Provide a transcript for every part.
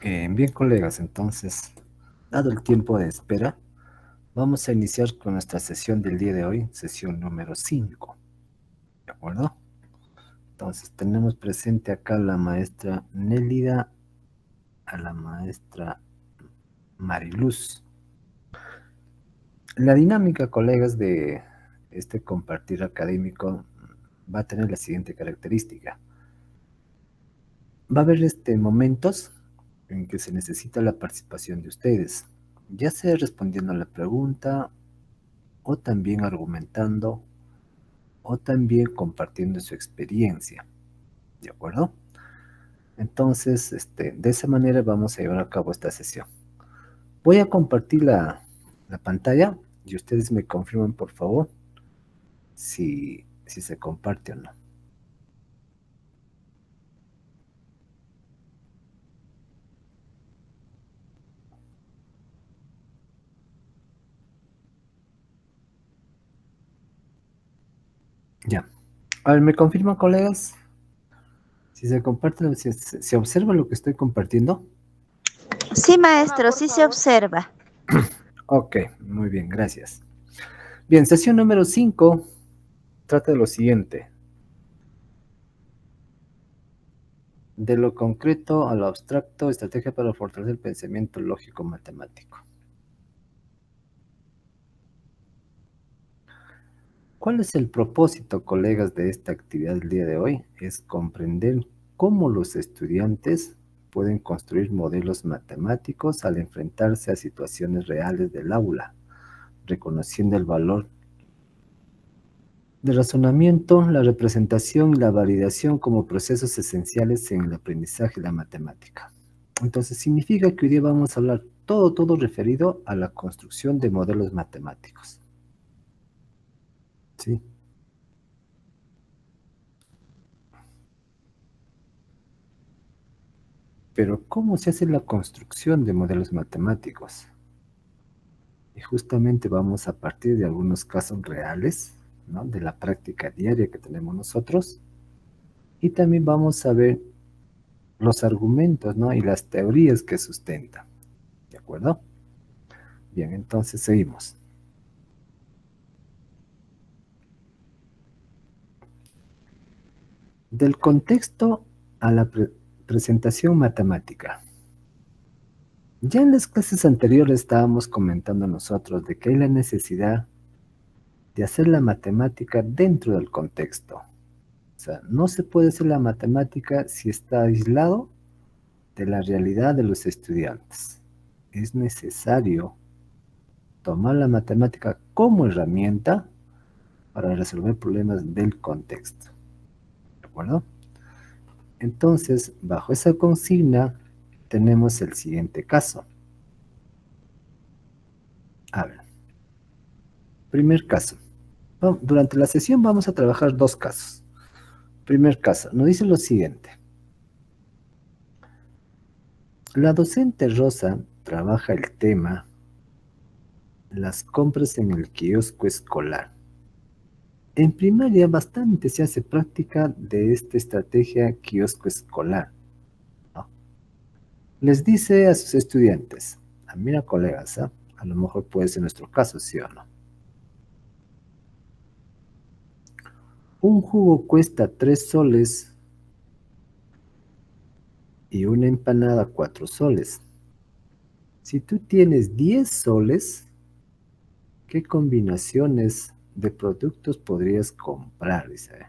Bien, colegas, entonces, dado el tiempo de espera, vamos a iniciar con nuestra sesión del día de hoy, sesión número 5, ¿de acuerdo? Entonces, tenemos presente acá a la maestra Nélida, a la maestra Mariluz. La dinámica, colegas, de este compartir académico va a tener la siguiente característica. Va a haber momentos en que se necesita la participación de ustedes, ya sea respondiendo a la pregunta o también argumentando o también compartiendo su experiencia, ¿de acuerdo? Entonces, de esa manera vamos a llevar a cabo esta sesión. Voy a compartir la pantalla y ustedes me confirman, por favor, si se comparte o no. Ya. A ver, ¿me confirman, colegas? Si se comparte, si observa lo que estoy compartiendo. Sí, maestro, sí se observa. Ok, muy bien, gracias. Bien, sesión número 5 trata de lo siguiente. De lo concreto a lo abstracto, estrategia para fortalecer el pensamiento lógico matemático. ¿Cuál es el propósito, colegas, de esta actividad del día de hoy? Es comprender cómo los estudiantes pueden construir modelos matemáticos al enfrentarse a situaciones reales del aula, reconociendo el valor de razonamiento, la representación y la validación como procesos esenciales en el aprendizaje de la matemática. Entonces, significa que hoy día vamos a hablar todo referido a la construcción de modelos matemáticos. ¿Sí? Pero, ¿cómo se hace la construcción de modelos matemáticos? Y justamente vamos a partir de algunos casos reales, ¿no? De la práctica diaria que tenemos nosotros. Y también vamos a ver los argumentos, ¿no? Y las teorías que sustentan. ¿De acuerdo? Bien, entonces seguimos. Del contexto a la presentación matemática. Ya en las clases anteriores estábamos comentando nosotros de que hay la necesidad de hacer la matemática dentro del contexto. O sea, no se puede hacer la matemática si está aislado de la realidad de los estudiantes. Es necesario tomar la matemática como herramienta para resolver problemas del contexto. ¿De acuerdo? Entonces, bajo esa consigna, tenemos el siguiente caso. A ver, primer caso. Durante la sesión vamos a trabajar dos casos. Primer caso, nos dice lo siguiente. La docente Rosa trabaja el tema las compras en el kiosco escolar. En primaria bastante se hace práctica de esta estrategia kiosco escolar, ¿no? Les dice a sus estudiantes, mira colegas, ¿eh? A lo mejor puede ser nuestro caso, ¿sí o no? Un jugo cuesta 3 soles y una empanada 4 soles. Si tú tienes 10 soles, ¿qué combinaciones de productos podrías comprar? Dice.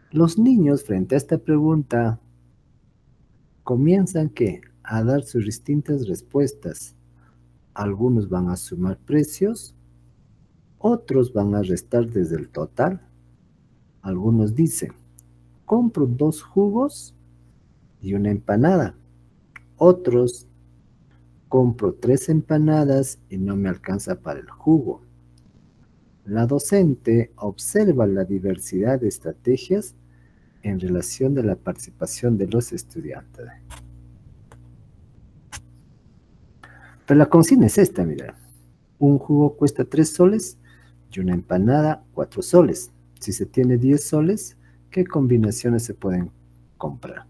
Los niños, frente a esta pregunta, comienzan a dar sus distintas respuestas. Algunos van a sumar precios, otros van a restar desde el total. Algunos dicen, compro 2 jugos y una empanada. Otros, compro 3 empanadas y no me alcanza para el jugo. La docente observa la diversidad de estrategias en relación de la participación de los estudiantes. Pero la consigna es esta, mira. Un jugo cuesta 3 soles y una empanada 4 soles. Si se tiene 10 soles, ¿qué combinaciones se pueden comprar?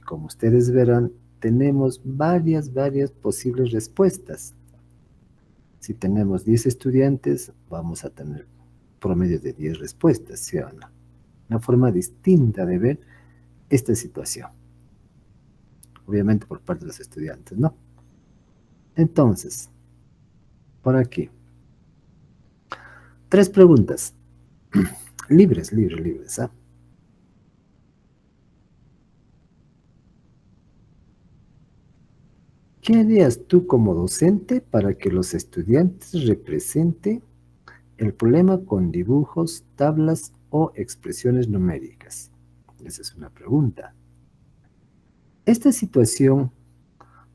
como ustedes verán, tenemos varias posibles respuestas. Si tenemos 10 estudiantes, vamos a tener promedio de 10 respuestas, ¿sí o no? Una forma distinta de ver esta situación. Obviamente por parte de los estudiantes, ¿no? Entonces, por aquí. 3 preguntas. Libres, ¿ah? ¿Qué harías tú como docente para que los estudiantes representen el problema con dibujos, tablas o expresiones numéricas? Esa es una pregunta. ¿Esta situación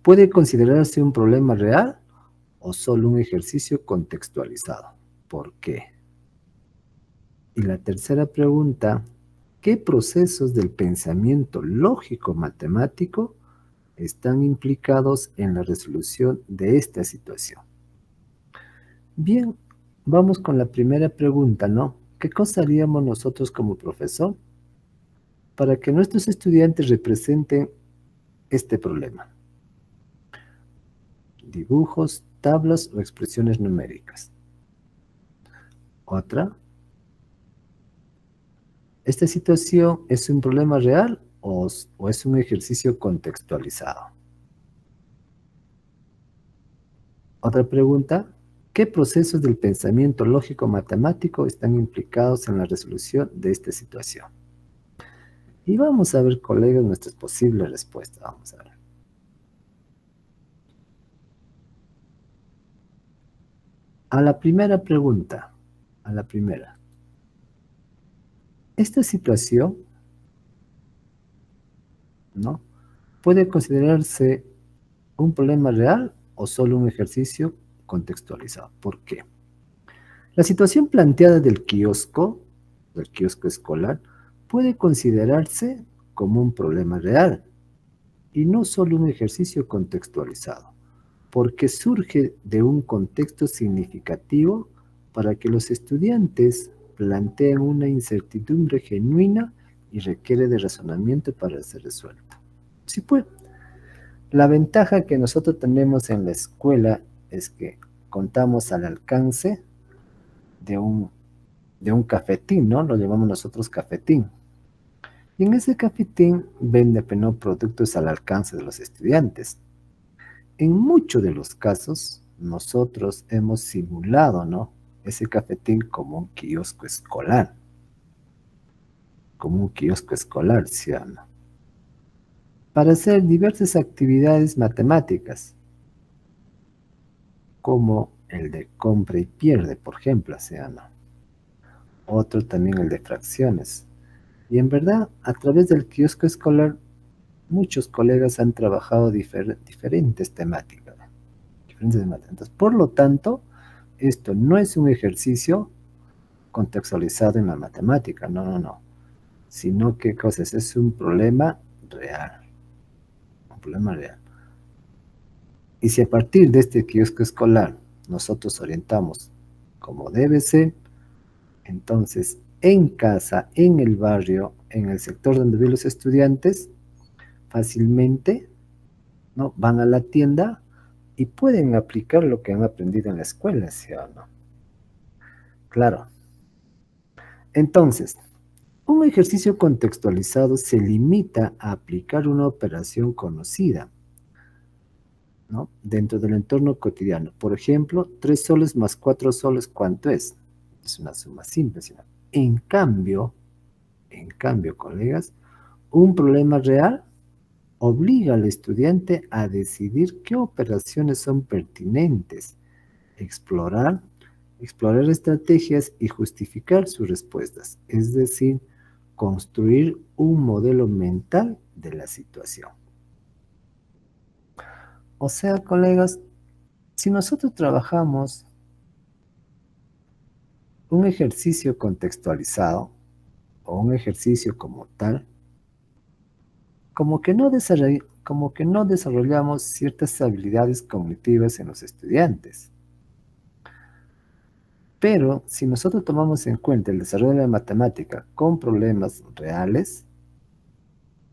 puede considerarse un problema real o solo un ejercicio contextualizado? ¿Por qué? Y la tercera pregunta, ¿qué procesos del pensamiento lógico-matemático están implicados en la resolución de esta situación? Bien, vamos con la primera pregunta, ¿no? ¿Qué cosa haríamos nosotros como profesor para que nuestros estudiantes representen este problema? Dibujos, tablas o expresiones numéricas. Otra, ¿esta situación es un problema real o es un ejercicio contextualizado? Otra pregunta, ¿qué procesos del pensamiento lógico-matemático están implicados en la resolución de esta situación? Y vamos a ver, colegas, nuestras posibles respuestas. Vamos a ver. A la primera pregunta, a la primera. Esta situación, ¿no?, puede considerarse un problema real o solo un ejercicio contextualizado. ¿Por qué? La situación planteada del kiosco escolar, puede considerarse como un problema real y no solo un ejercicio contextualizado, porque surge de un contexto significativo para que los estudiantes planteen una incertidumbre genuina y requiere de razonamiento para ser resuelta. Sí, pues, la ventaja que nosotros tenemos en la escuela es que contamos al alcance de un cafetín, ¿no? Lo llamamos nosotros cafetín. Y en ese cafetín vende productos al alcance de los estudiantes. En muchos de los casos, nosotros hemos simulado, ¿no?, ese cafetín como un kiosco escolar. Como un kiosco escolar, ¿sí o no?, para hacer diversas actividades matemáticas, como el de compra y pierde, por ejemplo, ¿sí o no? Otro también el de fracciones. Y en verdad, a través del kiosco escolar, muchos colegas han trabajado diferentes temáticas. Entonces, por lo tanto, esto no es un ejercicio contextualizado en la matemática, no, sino que cosas, es un problema real, un problema real. Y si a partir de este kiosco escolar nosotros orientamos como debe ser, entonces en casa, en el barrio, en el sector donde viven los estudiantes, fácilmente, ¿no?, van a la tienda y pueden aplicar lo que han aprendido en la escuela, ¿sí o no? Claro. Entonces, un ejercicio contextualizado se limita a aplicar una operación conocida, ¿no?, dentro del entorno cotidiano. Por ejemplo, 3 soles más 4 soles, ¿cuánto es? Es una suma simple, ¿sí? En cambio, colegas, un problema real obliga al estudiante a decidir qué operaciones son pertinentes, explorar estrategias y justificar sus respuestas, es decir, construir un modelo mental de la situación. O sea, colegas, si nosotros trabajamos un ejercicio contextualizado o un ejercicio como tal, como que no desarrollamos ciertas habilidades cognitivas en los estudiantes. Pero si nosotros tomamos en cuenta el desarrollo de la matemática con problemas reales,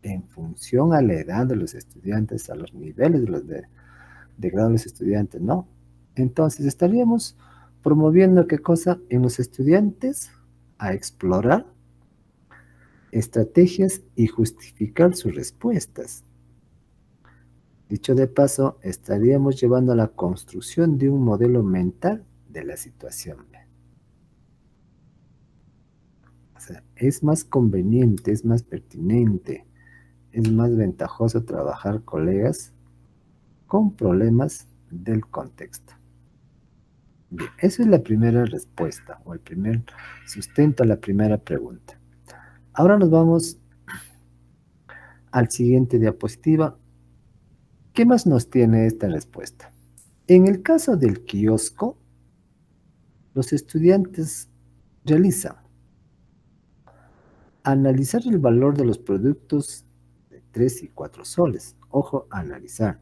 en función a la edad de los estudiantes, a los niveles de grado de los estudiantes, ¿no? Entonces estaríamos promoviendo qué cosa en los estudiantes a explorar estrategias y justificar sus respuestas. Dicho de paso, estaríamos llevando a la construcción de un modelo mental de la situación. O sea, es más conveniente, es más pertinente, es más ventajoso trabajar, colegas, con problemas del contexto. Bien, esa es la primera respuesta o el primer sustento a la primera pregunta. Ahora nos vamos al siguiente diapositiva. ¿Qué más nos tiene esta respuesta? En el caso del kiosco, los estudiantes realizan analizar el valor de los productos de 3 y 4 soles. Ojo, analizar.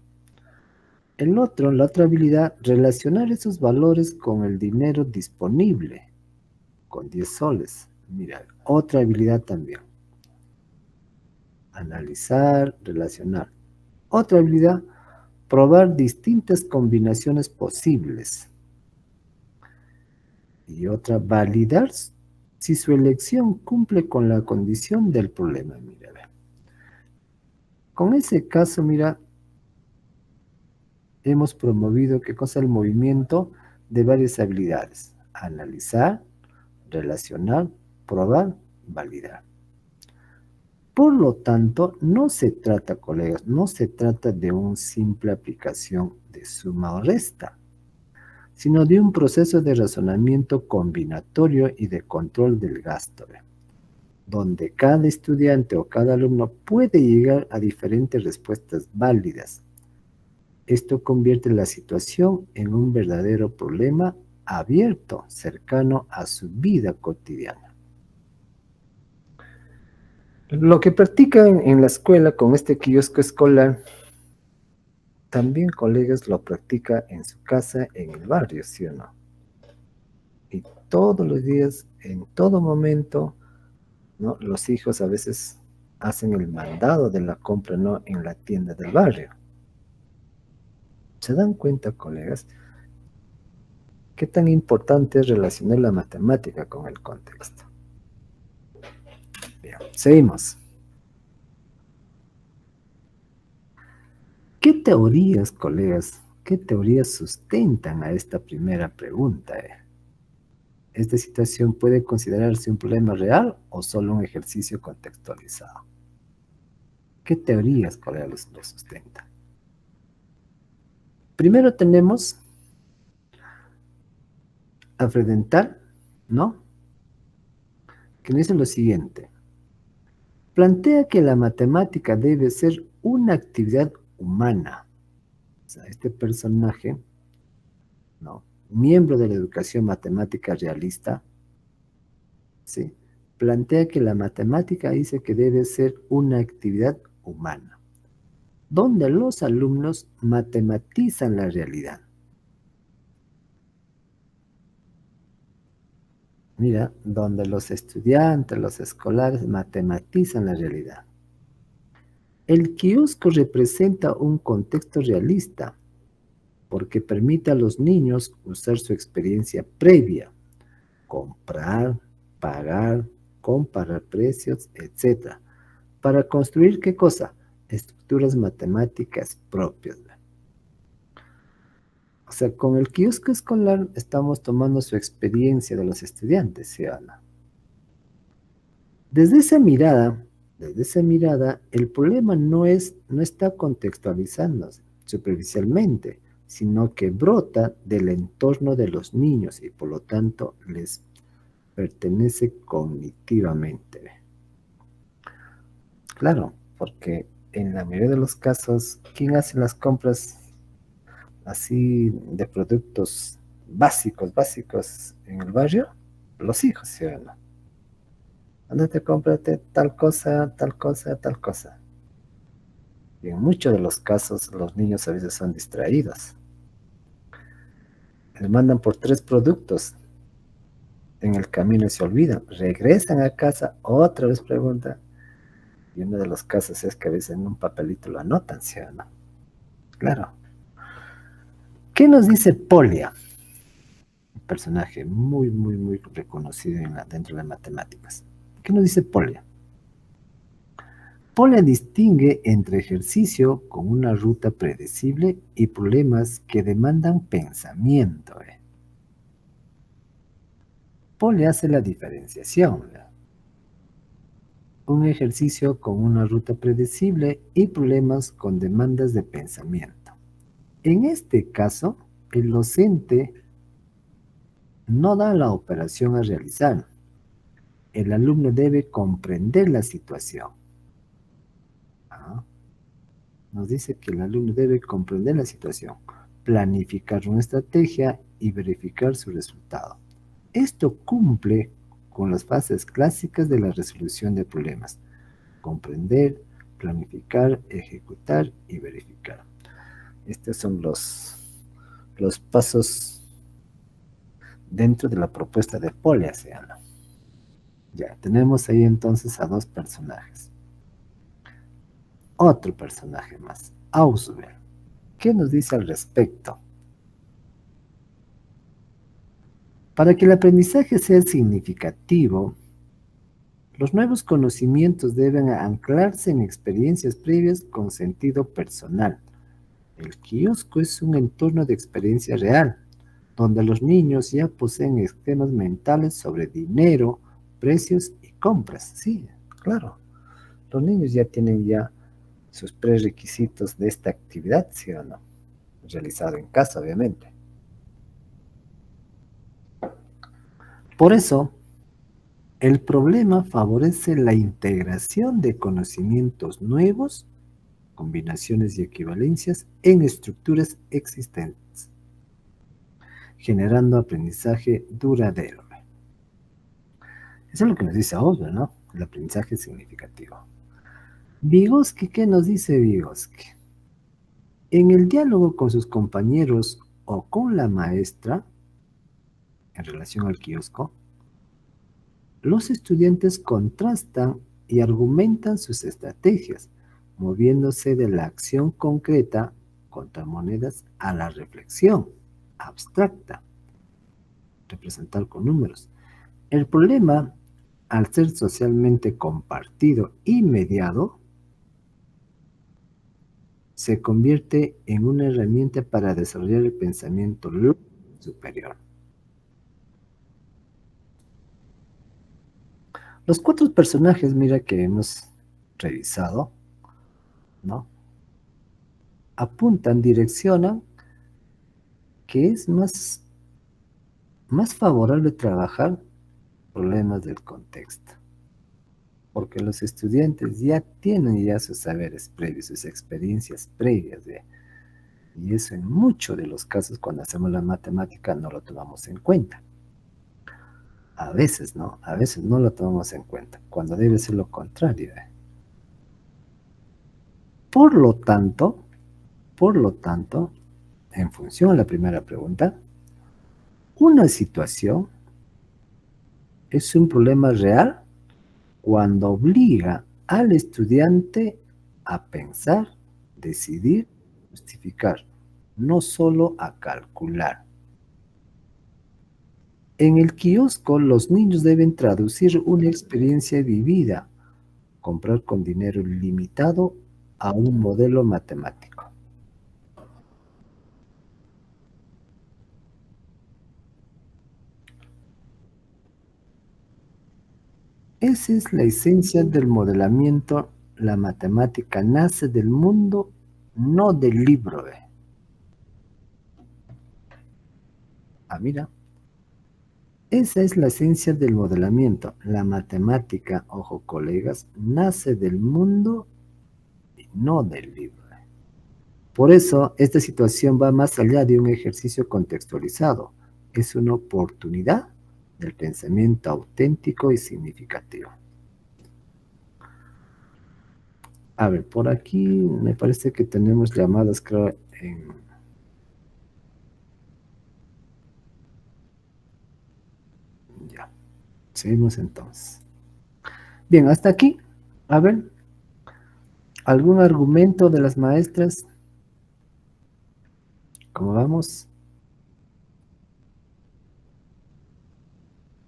La otra habilidad, relacionar esos valores con el dinero disponible, con 10 soles. Mira, otra habilidad también. Analizar, relacionar. Otra habilidad, probar distintas combinaciones posibles. Y otra, validar si su elección cumple con la condición del problema. Mira, con ese caso, mira, hemos promovido qué cosa el movimiento de varias habilidades. Analizar, relacionar, probar, validar. Por lo tanto, no se trata, colegas, no se trata de una simple aplicación de suma o resta, sino de un proceso de razonamiento combinatorio y de control del gasto, donde cada estudiante o cada alumno puede llegar a diferentes respuestas válidas. Esto convierte la situación en un verdadero problema abierto, cercano a su vida cotidiana. Lo que practican en la escuela con este kiosco escolar, también, colegas, lo practica en su casa, en el barrio, ¿sí o no? Y todos los días, en todo momento, ¿no? Los hijos a veces hacen el mandado de la compra, ¿no? En la tienda del barrio. ¿Se dan cuenta, colegas, qué tan importante es relacionar la matemática con el contexto? Bien, seguimos. ¿Qué teorías, colegas, qué teorías sustentan a esta primera pregunta? ¿Esta situación puede considerarse un problema real o solo un ejercicio contextualizado? ¿Qué teorías, colegas, lo sustentan? Primero tenemos a Freudenthal, ¿no? Que dice lo siguiente. Plantea que la matemática debe ser una actividad humana. O sea, este personaje, ¿no? Miembro de la educación matemática realista, ¿sí? Plantea que la matemática dice que debe ser una actividad humana, donde los alumnos matematizan la realidad. Mira, donde los estudiantes, los escolares matematizan la realidad. El kiosco representa un contexto realista porque permite a los niños usar su experiencia previa, comprar, pagar, comparar precios, etc., para construir, ¿qué cosa? Estructuras matemáticas propias. O sea, con el kiosco escolar estamos tomando su experiencia de los estudiantes, ¿sí o no? Desde esa mirada, el problema no está contextualizándose superficialmente, sino que brota del entorno de los niños y por lo tanto les pertenece cognitivamente. Claro, porque en la mayoría de los casos, ¿quién hace las compras así de productos básicos en el barrio? Los hijos, ¿sí o no? Ándate, cómprate tal cosa, tal cosa, tal cosa. Y en muchos de los casos, los niños a veces son distraídos. Les mandan por 3 productos en el camino y se olvidan. Regresan a casa, otra vez preguntan. Y uno de los casos es que a veces en un papelito lo anotan, ¿sí o no? Claro. ¿Qué nos dice Polia? Un personaje muy, muy, muy reconocido dentro de las matemáticas. ¿Qué nos dice Polia? Polia distingue entre ejercicio con una ruta predecible y problemas que demandan pensamiento. Polia hace la diferenciación. Un ejercicio con una ruta predecible y problemas con demandas de pensamiento. En este caso, el docente no da la operación a realizar. El alumno debe comprender la situación. ¿Ah? Nos dice que el alumno debe comprender la situación, planificar una estrategia y verificar su resultado. Esto cumple con las fases clásicas de la resolución de problemas: comprender, planificar, ejecutar y verificar. Estos son los pasos dentro de la propuesta de Polia. Ya, tenemos ahí entonces a dos personajes. Otro personaje más, Ausubel. ¿Qué nos dice al respecto? Para que el aprendizaje sea significativo, los nuevos conocimientos deben anclarse en experiencias previas con sentido personal. El kiosco es un entorno de experiencia real, donde los niños ya poseen esquemas mentales sobre dinero, precios y compras. Sí, claro. Los niños ya tienen ya sus prerequisitos de esta actividad, ¿sí o no? Realizado en casa, obviamente. Por eso, el problema favorece la integración de conocimientos nuevos, combinaciones y equivalencias en estructuras existentes, generando aprendizaje duradero. Eso es lo que nos dice Osborne, ¿no? El aprendizaje significativo. Vygotsky, ¿qué nos dice Vygotsky? En el diálogo con sus compañeros o con la maestra, en relación al kiosco, los estudiantes contrastan y argumentan sus estrategias, moviéndose de la acción concreta contra monedas a la reflexión abstracta, representar con números. El problema, al ser socialmente compartido y mediado, se convierte en una herramienta para desarrollar el pensamiento superior. Los cuatro personajes, mira, que hemos revisado, ¿no? Apuntan, direccionan que es más favorable trabajar problemas del contexto, porque los estudiantes ya tienen ya sus saberes previos, sus experiencias previas, y eso en muchos de los casos cuando hacemos la matemática no lo tomamos en cuenta. A veces no lo tomamos en cuenta, cuando debe ser lo contrario. Por lo tanto, en función a la primera pregunta, una situación es un problema real cuando obliga al estudiante a pensar, decidir, justificar, no solo a calcular. En el kiosco, los niños deben traducir una experiencia vivida, comprar con dinero limitado, a un modelo matemático. Esa es la esencia del modelamiento. La matemática nace del mundo, no del libro. Mira. Esa es la esencia del modelamiento. La matemática, ojo colegas, nace del mundo y no del libro. Por eso, esta situación va más allá de un ejercicio contextualizado. Es una oportunidad del pensamiento auténtico y significativo. A ver, por aquí me parece que tenemos llamadas, creo, Ya, seguimos entonces. Bien, hasta aquí. A ver, ¿Algún argumento de las maestras? ¿Cómo vamos?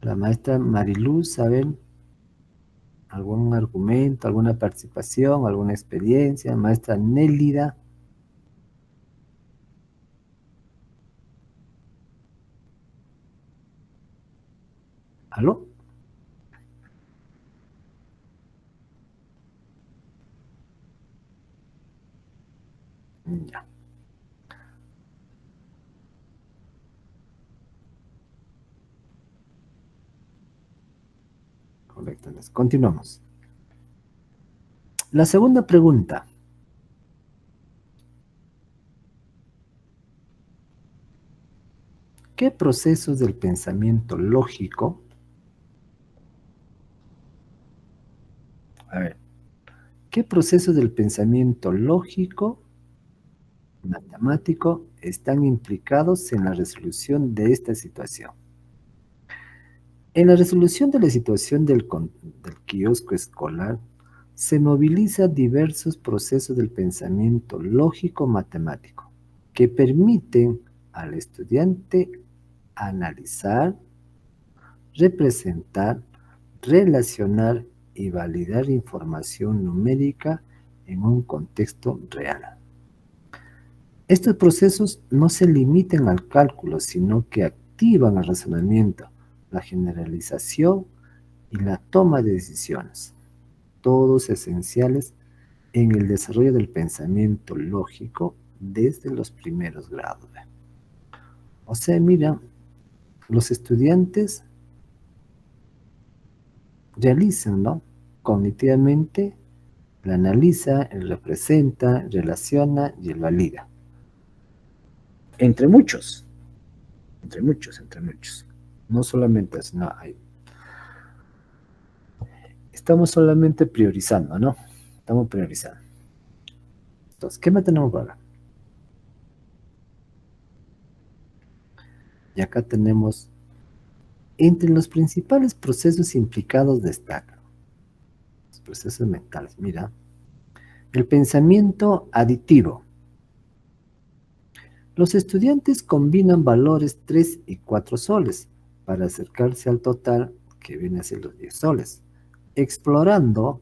La maestra Mariluz, a ver, algún argumento, alguna participación, alguna experiencia. Maestra Nélida. ¿Aló? Ya. Correcto. Entonces, continuamos. La segunda pregunta. ¿Qué procesos del pensamiento lógico? A ver, ¿qué procesos del pensamiento lógico, matemático, están implicados en la resolución de esta situación? En la resolución de la situación del kiosco escolar, se movilizan diversos procesos del pensamiento lógico-matemático que permiten al estudiante analizar, representar, relacionar y validar información numérica en un contexto real. Estos procesos no se limitan al cálculo, sino que activan el razonamiento, la generalización y la toma de decisiones, todos esenciales en el desarrollo del pensamiento lógico desde los primeros grados. O sea, mira, los estudiantes realizan, ¿no? Cognitivamente, la analiza, el representa, relaciona y el valida. Entre muchos, entre muchos, entre muchos. No solamente eso, no, estamos solamente priorizando, ¿no? Estamos priorizando. Entonces, ¿qué más tenemos para acá? Y acá tenemos, entre los principales procesos implicados destacan los procesos mentales. Mira, el pensamiento aditivo. Los estudiantes combinan valores 3 y 4 soles para acercarse al total que viene a ser los 10 soles, explorando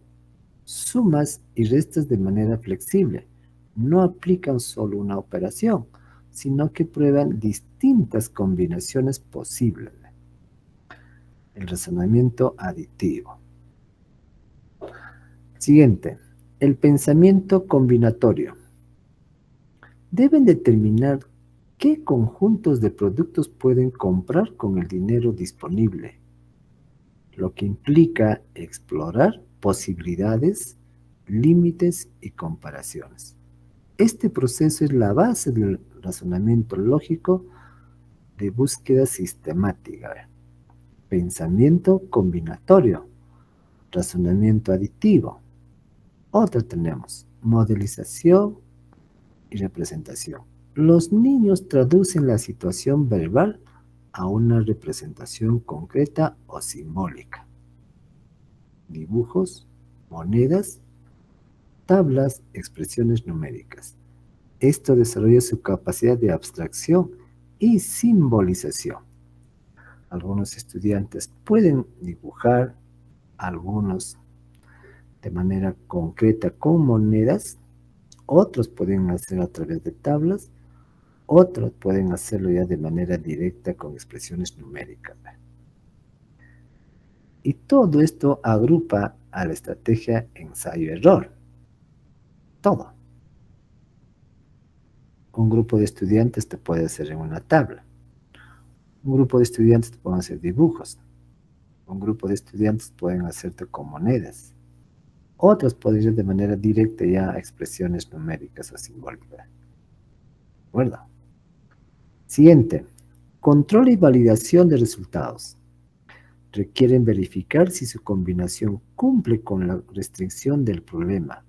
sumas y restas de manera flexible. No aplican solo una operación, sino que prueban distintas combinaciones posibles. El razonamiento aditivo. Siguiente, el pensamiento combinatorio. Deben determinar qué conjuntos de productos pueden comprar con el dinero disponible, lo que implica explorar posibilidades, límites y comparaciones. Este proceso es la base del razonamiento lógico de búsqueda sistemática. Pensamiento combinatorio, razonamiento aditivo. Otra tenemos, modelización y representación. Los niños traducen la situación verbal a una representación concreta o simbólica. Dibujos, monedas, tablas, expresiones numéricas. Esto desarrolla su capacidad de abstracción y simbolización. Algunos estudiantes pueden dibujar, algunos de manera concreta con monedas, otros pueden hacer a través de tablas, otros pueden hacerlo ya de manera directa con expresiones numéricas. Y todo esto agrupa a la estrategia ensayo-error. Todo. Un grupo de estudiantes te puede hacer en una tabla. Un grupo de estudiantes te pueden hacer dibujos. Un grupo de estudiantes pueden hacerte con monedas. Otros pueden ir de manera directa ya a expresiones numéricas o simbólicas. ¿De acuerdo? Siguiente. Control y validación de resultados. Requieren verificar si su combinación cumple con la restricción del problema.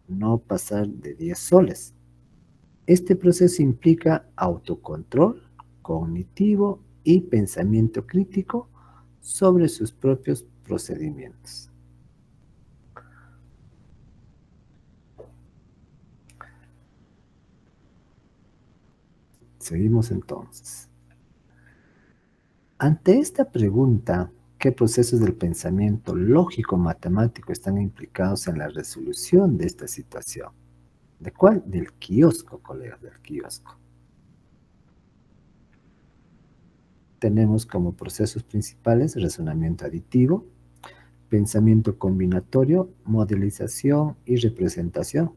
No pasar de 10 soles. Este proceso implica autocontrol cognitivo y pensamiento crítico sobre sus propios procedimientos. Seguimos entonces. Ante esta pregunta, ¿qué procesos del pensamiento lógico-matemático están implicados en la resolución de esta situación? ¿De cuál? Del kiosco, colegas, del kiosco. Tenemos como procesos principales razonamiento aditivo, pensamiento combinatorio, modelización y representación,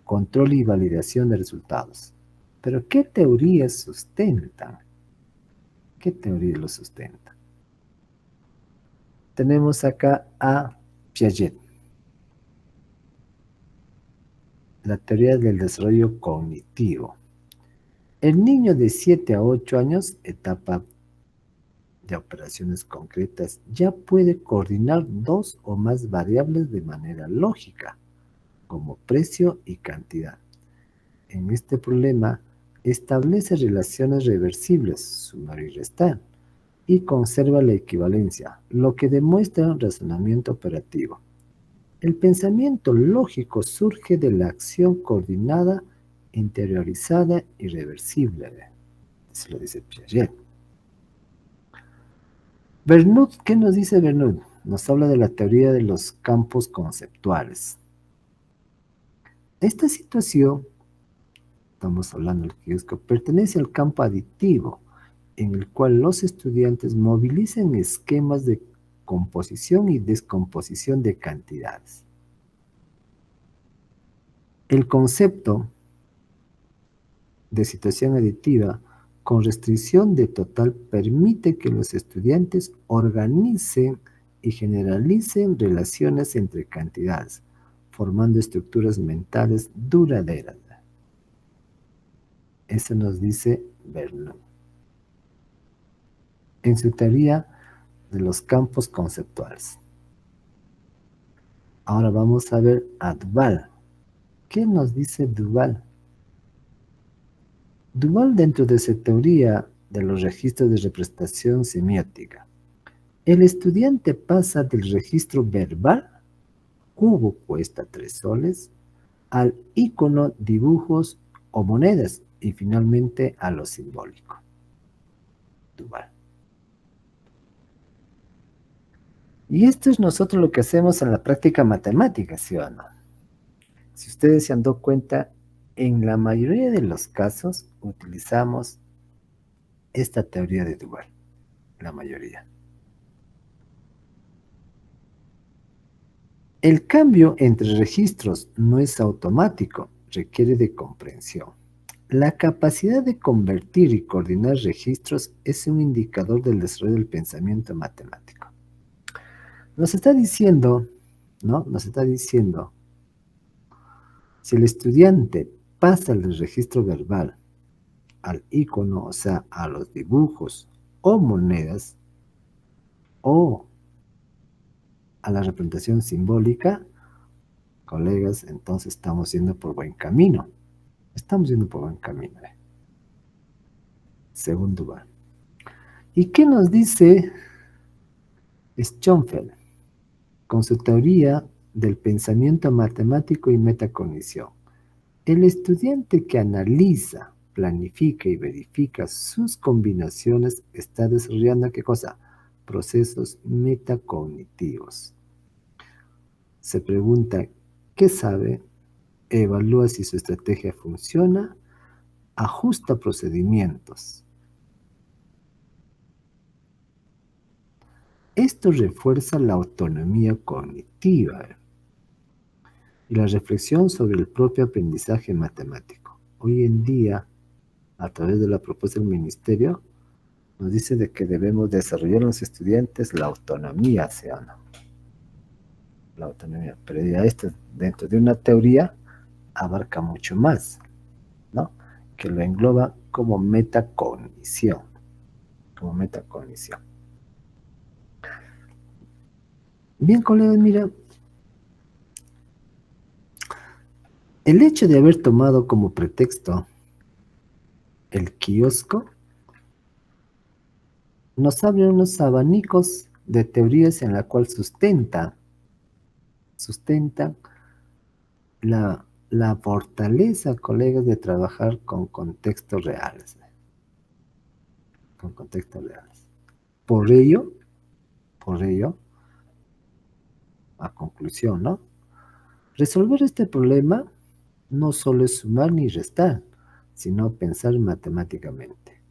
control y validación de resultados. Pero ¿qué teorías sustentan? ¿Qué teorías lo sustentan? Tenemos acá a Piaget, la teoría del desarrollo cognitivo. El niño de 7 a 8 años, etapa de operaciones concretas, ya puede coordinar dos o más variables de manera lógica, como precio y cantidad. En este problema, establece relaciones reversibles, sumar y restar, y conserva la equivalencia, lo que demuestra un razonamiento operativo. El pensamiento lógico surge de la acción coordinada, interiorizada y reversible. Eso lo dice Piaget. Bernoud, ¿qué nos dice Bernoud? Nos habla de la teoría de los campos conceptuales. Esta situación, estamos hablando del kiosco, pertenece al campo aditivo, en el cual los estudiantes movilizan esquemas de composición y descomposición de cantidades. El concepto de situación aditiva con restricción de total permite que los estudiantes organicen y generalicen relaciones entre cantidades, formando estructuras mentales duraderas. Eso nos dice Bernoud en su teoría de los campos conceptuales. Ahora vamos a ver a Duval. ¿Qué nos dice Duval? Duval, dentro de su teoría de los registros de representación semiótica, el estudiante pasa del registro verbal, cubo cuesta 3 soles, al icono, dibujos o monedas y finalmente a lo simbólico. Duval. Y esto es nosotros lo que hacemos en la práctica matemática, ¿sí o no? Si ustedes se han dado cuenta, en la mayoría de los casos utilizamos esta teoría de Duval, la mayoría. El cambio entre registros no es automático, requiere de comprensión. La capacidad de convertir y coordinar registros es un indicador del desarrollo del pensamiento matemático. Nos está diciendo, ¿no? Nos está diciendo, si el estudiante pasa del registro verbal al icono, o sea, a los dibujos o monedas, o a la representación simbólica, colegas, entonces estamos yendo por buen camino. Estamos yendo por buen camino. Según Duval. ¿Y qué nos dice Schoenfeld con su teoría del pensamiento matemático y metacognición? El estudiante que analiza, planifica y verifica sus combinaciones está desarrollando, ¿qué cosa? Procesos metacognitivos. Se pregunta, ¿qué sabe? Evalúa si su estrategia funciona, ajusta procedimientos. Esto refuerza la autonomía cognitiva y la reflexión sobre el propio aprendizaje matemático. Hoy en día, a través de la propuesta del Ministerio, nos dice de que debemos desarrollar en los estudiantes la autonomía, ¿sí o no? La autonomía, pero ya esto, dentro de una teoría, abarca mucho más, ¿no? Que lo engloba como metacognición, como metacognición. Bien, colegas, mira, el hecho de haber tomado como pretexto el kiosco nos abre unos abanicos de teorías en la cual sustenta la la fortaleza, colegas, de trabajar con contextos reales. Con contextos reales. Por ello, a conclusión, ¿no? Resolver este problema no solo es sumar ni restar, sino pensar matemáticamente.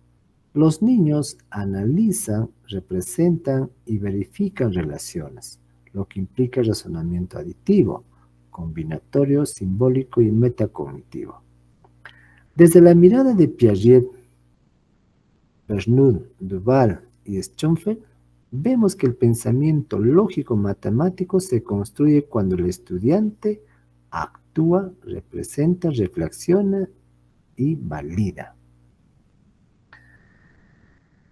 Los niños analizan, representan y verifican relaciones, lo que implica razonamiento aditivo, combinatorio, simbólico y metacognitivo. Desde la mirada de Piaget, Bernoulli, Duval y Schoenfeld, vemos que el pensamiento lógico-matemático se construye cuando el estudiante actúa, representa, reflexiona y valida.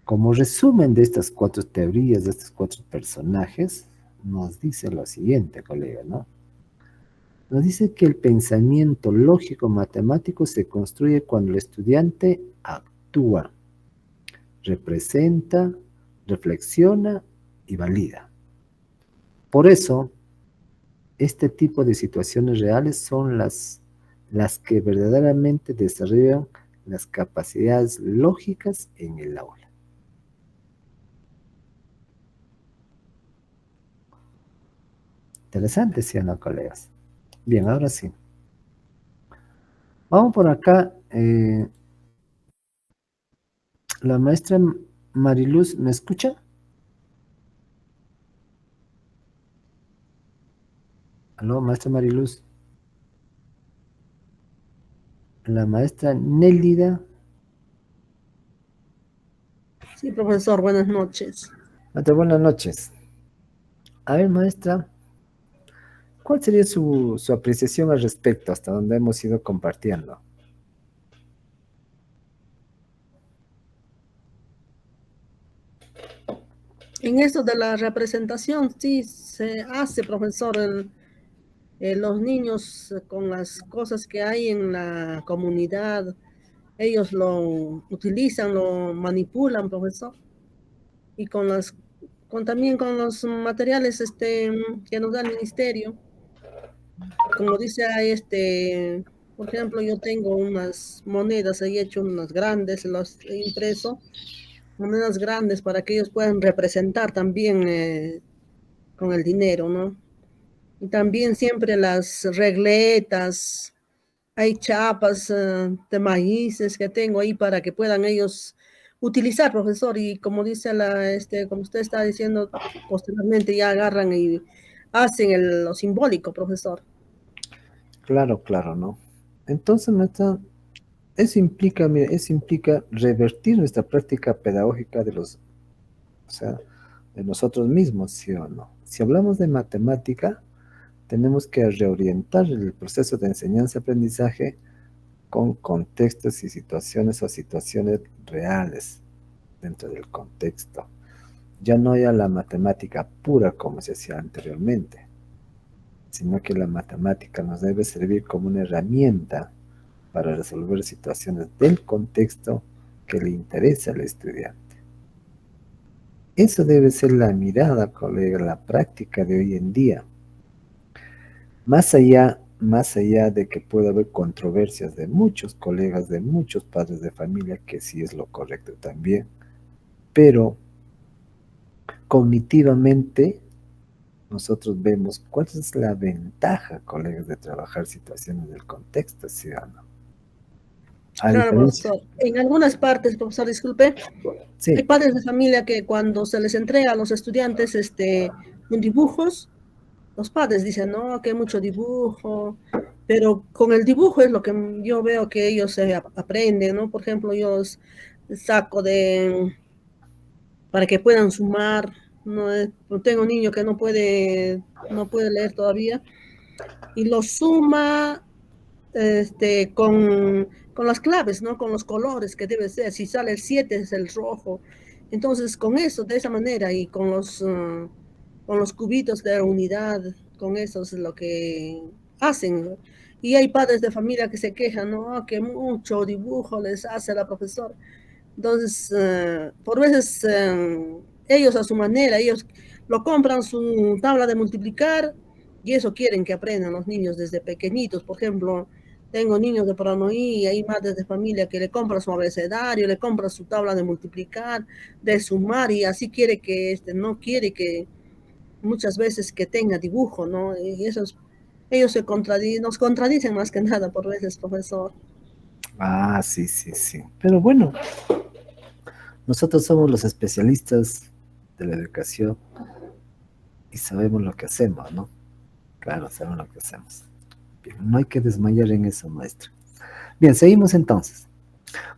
Como resumen de estas cuatro teorías, de estos cuatro personajes, nos dice lo siguiente, colega, ¿no? Nos dice que el pensamiento lógico-matemático se construye cuando el estudiante actúa, representa, reflexiona y valida. Por eso, este tipo de situaciones reales son las que verdaderamente desarrollan las capacidades lógicas en el aula. Interesante, ¿sí o no, colegas? Bien, ahora sí. Vamos por acá. La maestra Mariluz, ¿me escucha? Aló, maestra Mariluz. La maestra Nélida. Sí, profesor, buenas noches. Buenas noches. A ver, maestra, ¿cuál sería su apreciación al respecto hasta donde hemos ido compartiendo? En esto de la representación, sí se hace, profesor, los niños con las cosas que hay en la comunidad, ellos lo utilizan, lo manipulan, profesor, y también con los materiales que nos da el ministerio. Como dice ahí, por ejemplo, yo tengo unas monedas, he hecho unas grandes, las he impreso, monedas grandes para que ellos puedan representar también con el dinero, ¿no? Y también siempre las regletas, hay chapas de maíces que tengo ahí para que puedan ellos utilizar, profesor, y como dice como usted está diciendo, posteriormente ya agarran y hacen lo simbólico, profesor. Claro, claro, ¿no? Entonces, maestra, eso implica, mire, eso implica revertir nuestra práctica pedagógica o sea, de nosotros mismos, ¿sí o no? Si hablamos de matemática, tenemos que reorientar el proceso de enseñanza-aprendizaje con contextos y situaciones o situaciones reales dentro del contexto. Ya no haya la matemática pura como se hacía anteriormente, sino que la matemática nos debe servir como una herramienta para resolver situaciones del contexto que le interesa al estudiante. Eso debe ser la mirada, colega, la práctica de hoy en día. Más allá de que pueda haber controversias de muchos colegas, de muchos padres de familia, que sí es lo correcto también, pero cognitivamente nosotros vemos cuál es la ventaja, colegas, de trabajar situaciones del contexto, ¿sí o no? A Claro, diferencia. profesor. En algunas partes, profesor, disculpe, hay Sí, padres de familia que cuando se les entrega a los estudiantes un dibujos, los padres dicen, no, que hay mucho dibujo, pero con el dibujo es lo que yo veo que ellos aprenden, ¿no? Por ejemplo, yo saco para que puedan sumar, no tengo un niño que no puede leer todavía, y lo suma con las claves, ¿no? Con los colores que debe ser. Si sale el 7 es el rojo. Entonces, con eso, de esa manera, y con los cubitos de la unidad, con eso es lo que hacen, ¿no? Y hay padres de familia que se quejan, ¿no? Que mucho dibujo les hace la profesora. Entonces, por veces, ellos a su manera, ellos lo compran su tabla de multiplicar Y eso quieren que aprendan los niños desde pequeñitos. Por ejemplo, tengo niños de Paranoí y hay madres de familia que le compran su abecedario, le compran su tabla de multiplicar, de sumar, y así quiere que, no quiere que muchas veces que tenga dibujo, ¿no? Y ellos nos contradicen más que nada por veces, profesor. Ah, sí, sí, sí. Pero bueno, nosotros somos los especialistas de la educación y sabemos lo que hacemos, ¿no? Claro, sabemos lo que hacemos. Bien, no hay que desmayar en eso, maestra. Bien, seguimos entonces.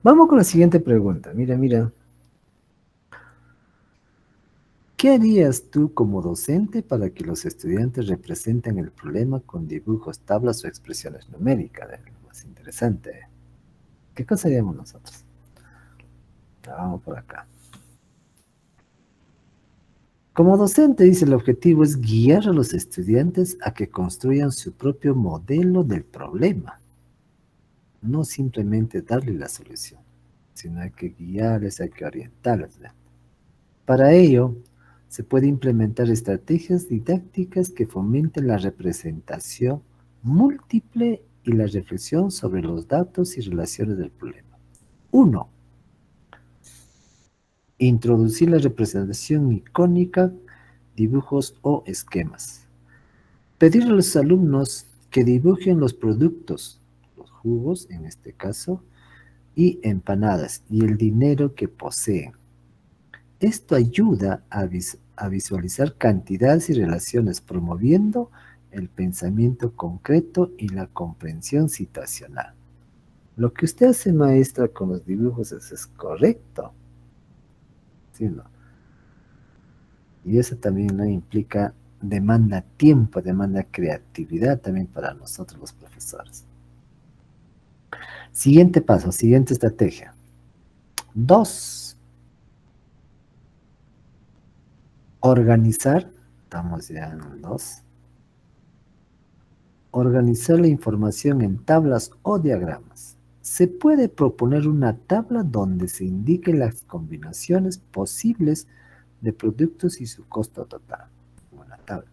Vamos con la siguiente pregunta. Mira, mira. ¿Qué harías tú como docente para que los estudiantes representen el problema con dibujos, tablas o expresiones numéricas? Lo más interesante. ¿Qué cosa haríamos nosotros? Vamos por acá. Como docente, dice, el objetivo es guiar a los estudiantes a que construyan su propio modelo del problema. No simplemente darle la solución, sino hay que guiarles, hay que orientarles. Para ello, se puede implementar estrategias didácticas que fomenten la representación múltiple y la reflexión sobre los datos y relaciones del problema. 1. Introducir la representación icónica, dibujos o esquemas. Pedir a los alumnos que dibujen los productos, los jugos en este caso, y empanadas, y el dinero que poseen. Esto ayuda a visualizar cantidades y relaciones, promoviendo el pensamiento concreto y la comprensión situacional. Lo que usted hace, maestra, con los dibujos es correcto. ¿Sí o no? Y eso también, ¿no?, implica, demanda tiempo, demanda creatividad también para nosotros los profesores. Siguiente paso, siguiente estrategia. 2. Organizar, estamos ya en el 2. Organizar la información en tablas o diagramas. Se puede proponer una tabla donde se indiquen las combinaciones posibles de productos y su costo total. Una tabla.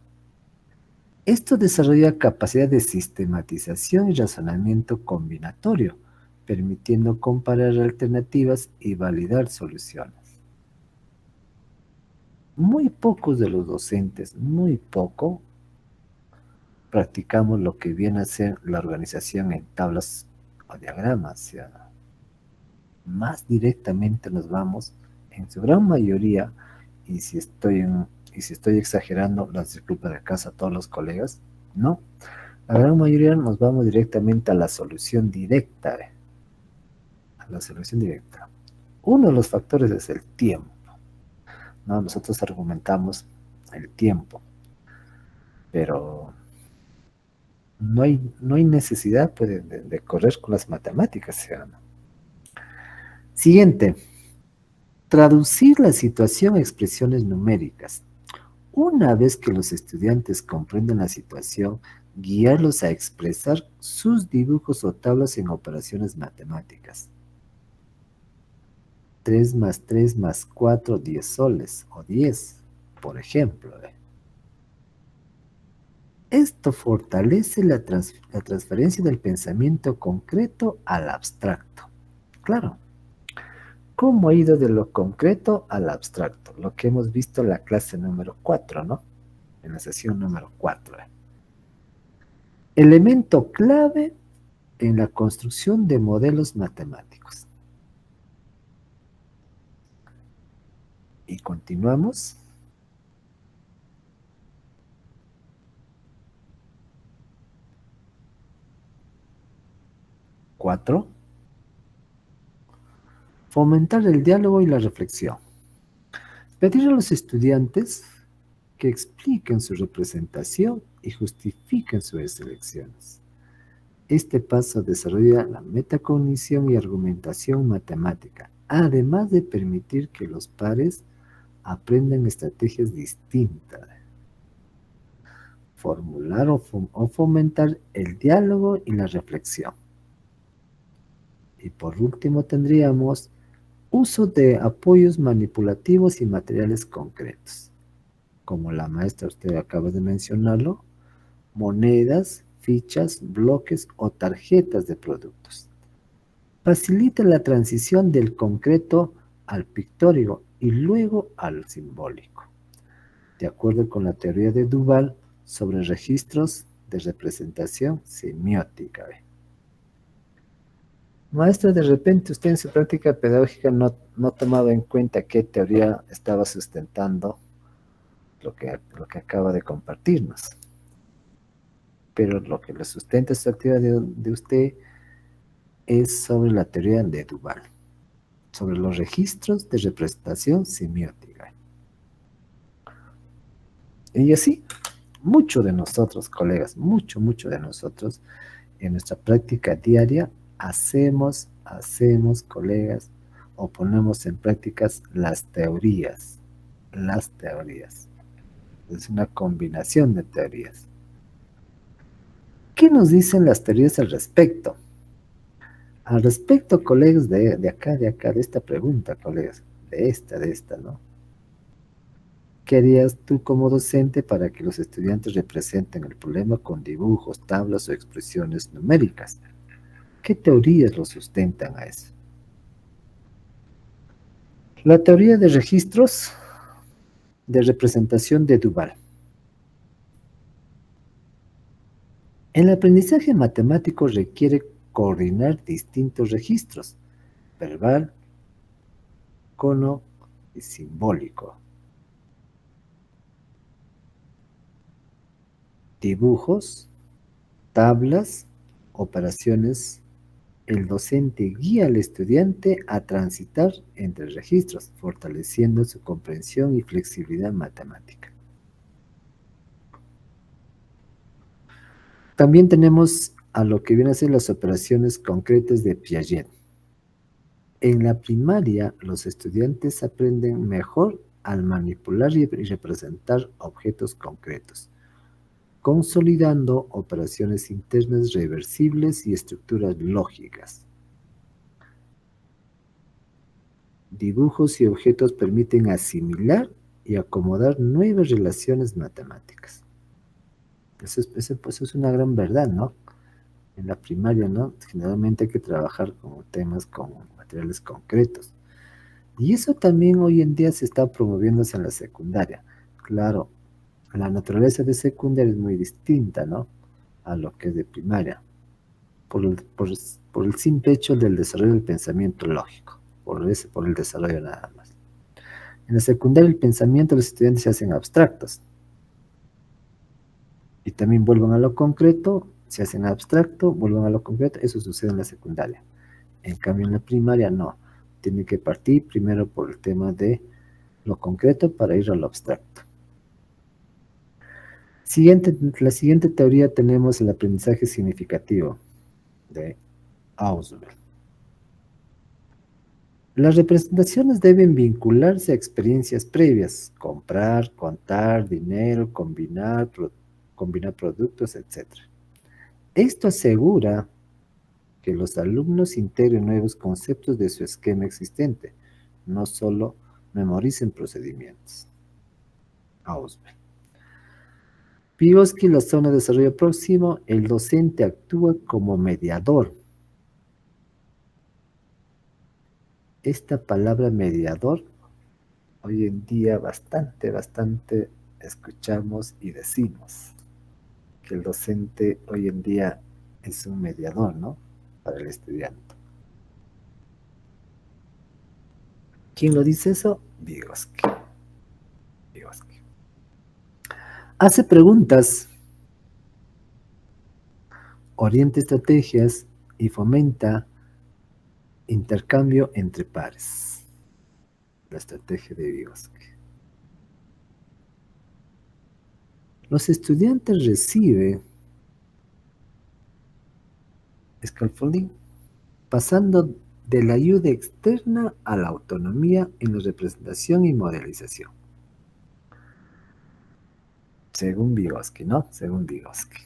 Esto desarrolla capacidad de sistematización y razonamiento combinatorio, permitiendo comparar alternativas y validar soluciones. Muy pocos de los docentes, muy poco, practicamos lo que viene a ser la organización en tablas o diagramas. O sea, más directamente nos vamos, en su gran mayoría, y si estoy exagerando, las disculpas de casa a todos los colegas, no. La gran mayoría nos vamos directamente a la solución directa. A la solución directa. Uno de los factores es el tiempo, ¿no? Nosotros argumentamos el tiempo, pero no hay necesidad, pues, de correr con las matemáticas, ¿sí? Siguiente. Traducir la situación a expresiones numéricas. Una vez que los estudiantes comprenden la situación, guiarlos a expresar sus dibujos o tablas en operaciones matemáticas. 3 más 3 más 4, 10 soles, o 10, por ejemplo. Esto fortalece la transferencia del pensamiento concreto al abstracto. Claro. ¿Cómo ha ido de lo concreto al abstracto? Lo que hemos visto en la clase número 4, ¿no? En la sesión número 4. Elemento clave en la construcción de modelos matemáticos. Y continuamos. 4. Fomentar el diálogo y la reflexión. Pedir a los estudiantes que expliquen su representación y justifiquen sus elecciones. Este paso desarrolla la metacognición y argumentación matemática, además de permitir que los pares aprendan estrategias distintas. Formular o fomentar el diálogo y la reflexión. Y por último tendríamos uso de apoyos manipulativos y materiales concretos. Como la maestra usted acaba de mencionarlo, monedas, fichas, bloques o tarjetas de productos. Facilita la transición del concreto al pictórico y luego al simbólico, de acuerdo con la teoría de Duval sobre registros de representación semiótica. Maestro, de repente usted en su práctica pedagógica no tomaba en cuenta qué teoría estaba sustentando lo que acaba de compartirnos. Pero lo que le sustenta esta actividad de usted es sobre la teoría de Duval, sobre los registros de representación semiótica. Y así, mucho de nosotros, colegas, mucho de nosotros, en nuestra práctica diaria, hacemos, colegas, o ponemos en prácticas las teorías. Es una combinación de teorías. ¿Qué nos dicen las teorías al respecto? Al respecto, colegas, de acá, de esta pregunta, colegas, de esta, ¿no? ¿Qué harías tú como docente para que los estudiantes representen el problema con dibujos, tablas o expresiones numéricas? ¿Qué teorías lo sustentan a eso? La teoría de registros de representación de Duval. El aprendizaje matemático requiere coordinar distintos registros: verbal, cono y simbólico. Dibujos, tablas, operaciones. El docente guía al estudiante a transitar entre registros, fortaleciendo su comprensión y flexibilidad matemática. También tenemos a lo que vienen a ser las operaciones concretas de Piaget. En la primaria, los estudiantes aprenden mejor al manipular y representar objetos concretos, consolidando operaciones internas reversibles y estructuras lógicas. Dibujos y objetos permiten asimilar y acomodar nuevas relaciones matemáticas. Eso es una gran verdad, ¿no? En la primaria, ¿no? Generalmente hay que trabajar con temas, con materiales concretos. Y eso también hoy en día se está promoviéndose en la secundaria. Claro, la naturaleza de secundaria es muy distinta, ¿no? A lo que es de primaria, por el simple hecho del desarrollo del pensamiento lógico, por el desarrollo nada más. En la secundaria el pensamiento de los estudiantes se hacen abstractos. Y también vuelven a lo concreto, se hacen abstracto, vuelven a lo concreto, eso sucede en la secundaria. En cambio en la primaria no, tiene que partir primero por el tema de lo concreto para ir a lo abstracto. La siguiente teoría tenemos el aprendizaje significativo de Ausubel. Las representaciones deben vincularse a experiencias previas: comprar, contar, dinero, combinar productos, etc. Esto asegura que los alumnos integren nuevos conceptos de su esquema existente, no solo memoricen procedimientos. Ausubel. Vygotsky, la zona de desarrollo próximo, el docente actúa como mediador. Esta palabra mediador, hoy en día bastante escuchamos y decimos que el docente hoy en día es un mediador, ¿no? Para el estudiante. ¿Quién lo dice eso? Vygotsky. Hace preguntas, orienta estrategias y fomenta intercambio entre pares. La estrategia de Vygotsky. Los estudiantes reciben scaffolding pasando de la ayuda externa a la autonomía en la representación y modelización. Según Vygotsky, ¿no? Según Vygotsky.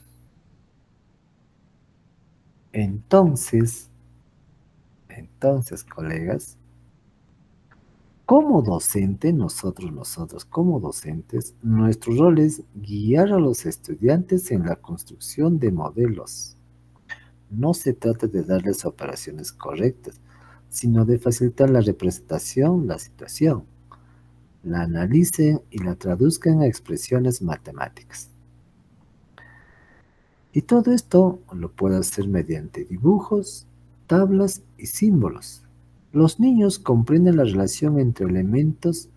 Entonces, colegas, Como docente, nosotros como docentes, nuestro rol es guiar a los estudiantes en la construcción de modelos. No se trata de darles operaciones correctas, sino de facilitar la representación, la situación, la analicen y la traduzcan a expresiones matemáticas. Y todo esto lo puede hacer mediante dibujos, tablas y símbolos. Los niños comprenden la relación entre elementos,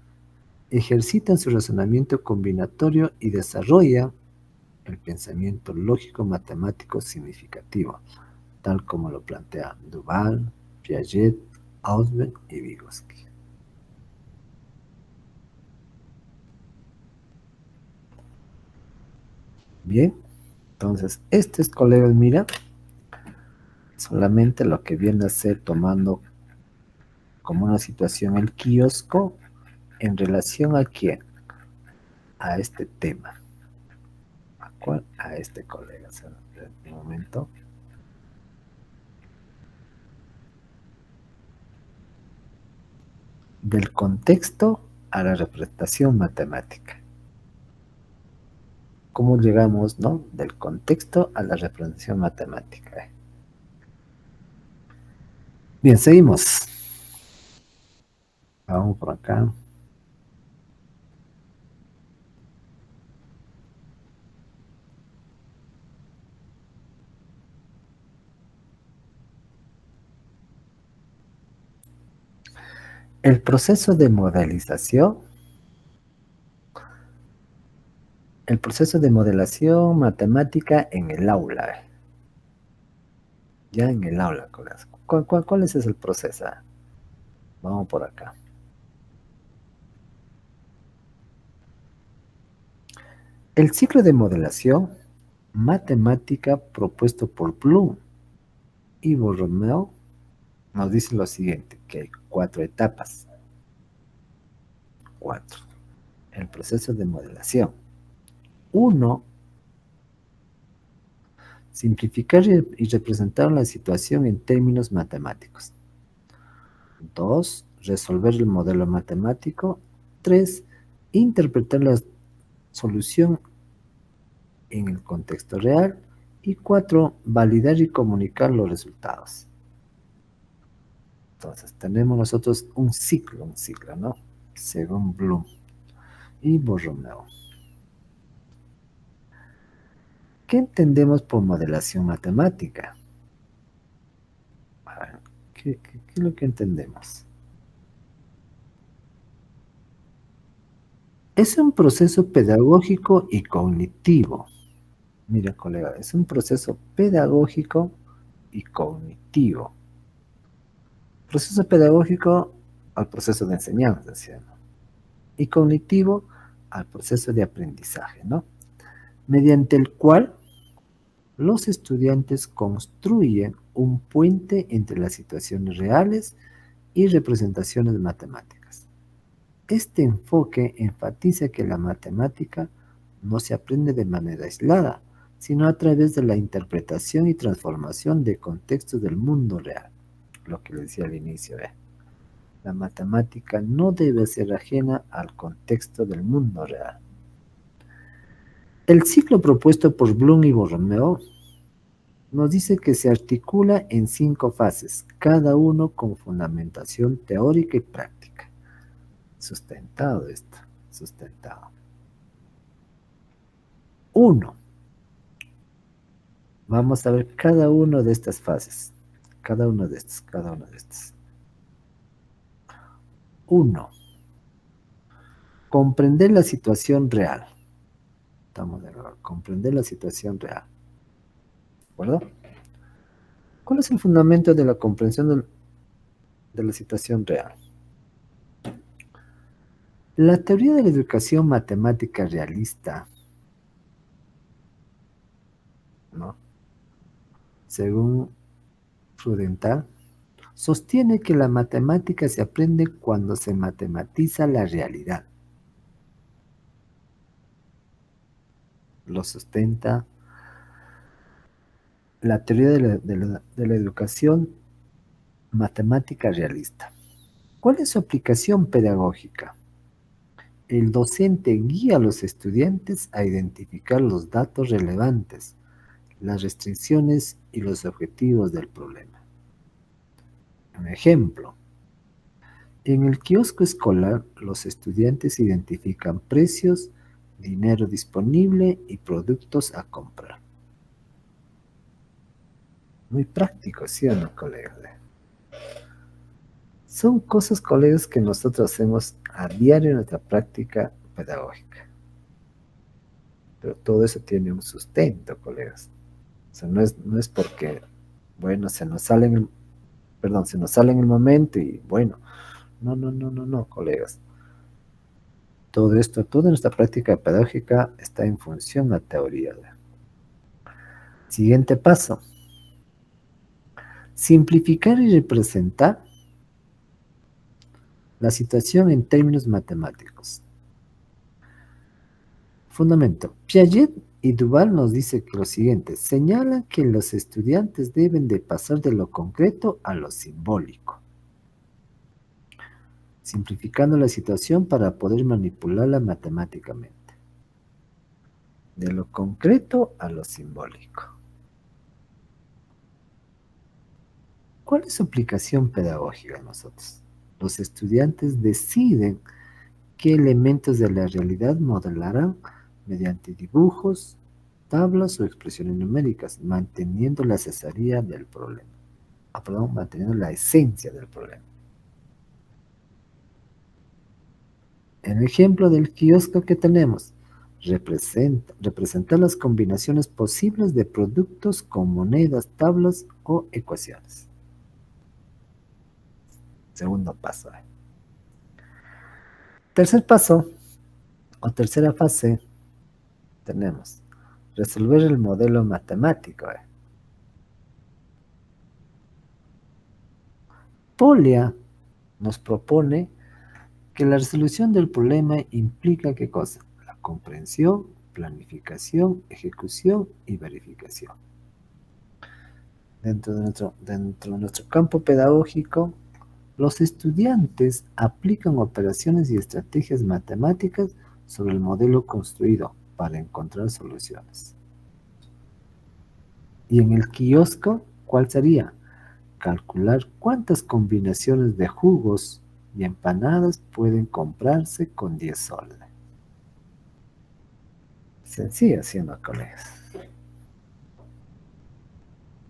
ejercitan su razonamiento combinatorio y desarrollan el pensamiento lógico matemático significativo, tal como lo plantea Duval, Piaget, Ausubel y Vygotsky. Bien, entonces este es, colegas, mira, solamente lo que viene a ser tomando como una situación el kiosco en relación a quién, a este tema. ¿A cuál? A este colega. O sea, un momento. Del contexto a la representación matemática. ¿Cómo llegamos, no? Del contexto a la representación matemática. Bien, seguimos. Vamos por acá. El proceso de modelización. El proceso de modelación matemática en el aula. Ya en el aula, colegas. ¿Cuál es el proceso? Vamos por acá. El ciclo de modelación matemática propuesto por Bloom y Borromeo nos dice lo siguiente, que hay 4 etapas. 4. El proceso de modelación. 1. Simplificar y representar la situación en términos matemáticos. 2. Resolver el modelo matemático. 3. Interpretar la solución en el contexto real. Y 4. Validar y comunicar los resultados. Entonces, tenemos nosotros un ciclo, ¿no? Según Bloom y Borromeo. ¿Qué entendemos por modelación matemática? ¿Qué es lo que entendemos? Es un proceso pedagógico y cognitivo. Mira, colega, es un proceso pedagógico y cognitivo. Proceso pedagógico al proceso de enseñanza, ¿no? Y cognitivo al proceso de aprendizaje, ¿no? Mediante el cual los estudiantes construyen un puente entre las situaciones reales y representaciones matemáticas. Este enfoque enfatiza que la matemática no se aprende de manera aislada, sino a través de la interpretación y transformación de contextos del mundo real. Lo que les decía al inicio, la matemática no debe ser ajena al contexto del mundo real. El ciclo propuesto por Bloom y Borromeo nos dice que se articula en 5 fases, cada uno con fundamentación teórica y práctica. Sustentado esto, sustentado. 1. Vamos a ver cada una de estas fases. Cada una de estas. 1. Comprender la situación real. Estamos de acuerdo. Comprender la situación real. ¿De acuerdo? ¿Cuál es el fundamento de la comprensión de la situación real? La teoría de la educación matemática realista, ¿no? Según Prudental, sostiene que la matemática se aprende cuando se matematiza la realidad. Lo sustenta la teoría de la educación matemática realista. ¿Cuál es su aplicación pedagógica? El docente guía a los estudiantes a identificar los datos relevantes, las restricciones y los objetivos del problema. Un ejemplo. En el kiosco escolar, los estudiantes identifican precios, dinero disponible y productos a comprar. Muy práctico, ¿sí o no, colegas? Son cosas, colegas, que nosotros hacemos a diario en nuestra práctica pedagógica. Pero todo eso tiene un sustento, colegas. O sea, no es porque, bueno, se nos sale en el momento y bueno, no, colegas. Todo esto, toda nuestra práctica pedagógica está en función a teoría. Siguiente paso. Simplificar y representar la situación en términos matemáticos. Fundamento. Piaget y Duval nos dice que lo siguiente, señalan que los estudiantes deben de pasar de lo concreto a lo simbólico, simplificando la situación para poder manipularla matemáticamente. De lo concreto a lo simbólico. ¿Cuál es su aplicación pedagógica a nosotros? Los estudiantes deciden qué elementos de la realidad modelarán mediante dibujos, tablas o expresiones numéricas, manteniendo la cesaría del problema. Manteniendo la esencia del problema. En el ejemplo del kiosco que tenemos, representa las combinaciones posibles de productos con monedas, tablas o ecuaciones. Segundo paso. Tercer paso, o tercera fase, tenemos resolver el modelo matemático. Polya nos propone que la resolución del problema implica ¿qué cosa? La comprensión, planificación, ejecución y verificación. Dentro de nuestro campo pedagógico, los estudiantes aplican operaciones y estrategias matemáticas sobre el modelo construido para encontrar soluciones. Y en el kiosco, ¿cuál sería? Calcular cuántas combinaciones de jugos y empanadas pueden comprarse con 10 soles. Sencillo, ¿sí o no, colegas?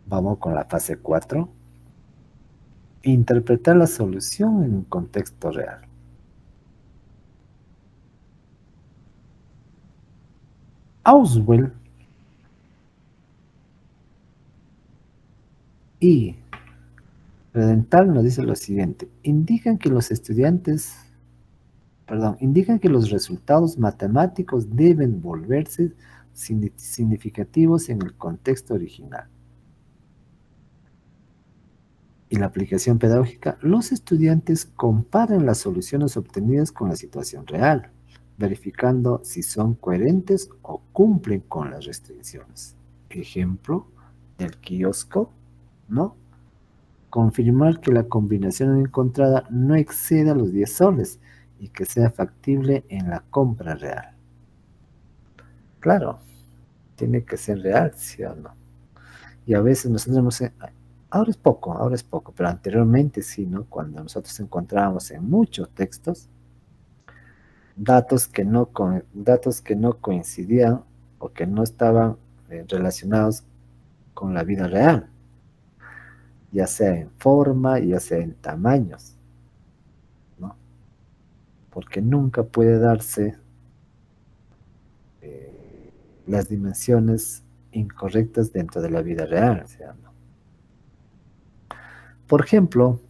Vamos con la fase 4. Interpretar la solución en un contexto real. Auswell y Redental nos dice lo siguiente. Indican que los resultados matemáticos deben volverse significativos en el contexto original. Y la aplicación pedagógica, los estudiantes comparan las soluciones obtenidas con la situación real, verificando si son coherentes o cumplen con las restricciones. Ejemplo del kiosco, ¿no? Confirmar que la combinación encontrada no exceda los 10 soles y que sea factible en la compra real. Claro, tiene que ser real, ¿sí o no? Y a veces nosotros no sé, ahora es poco, pero anteriormente sí, ¿no? Cuando nosotros encontrábamos en muchos textos datos que no coincidían o que no estaban relacionados con la vida real, ya sea en forma, ya sea en tamaños, ¿no? Porque nunca puede darse las dimensiones incorrectas dentro de la vida real, ¿sí o no? Por ejemplo,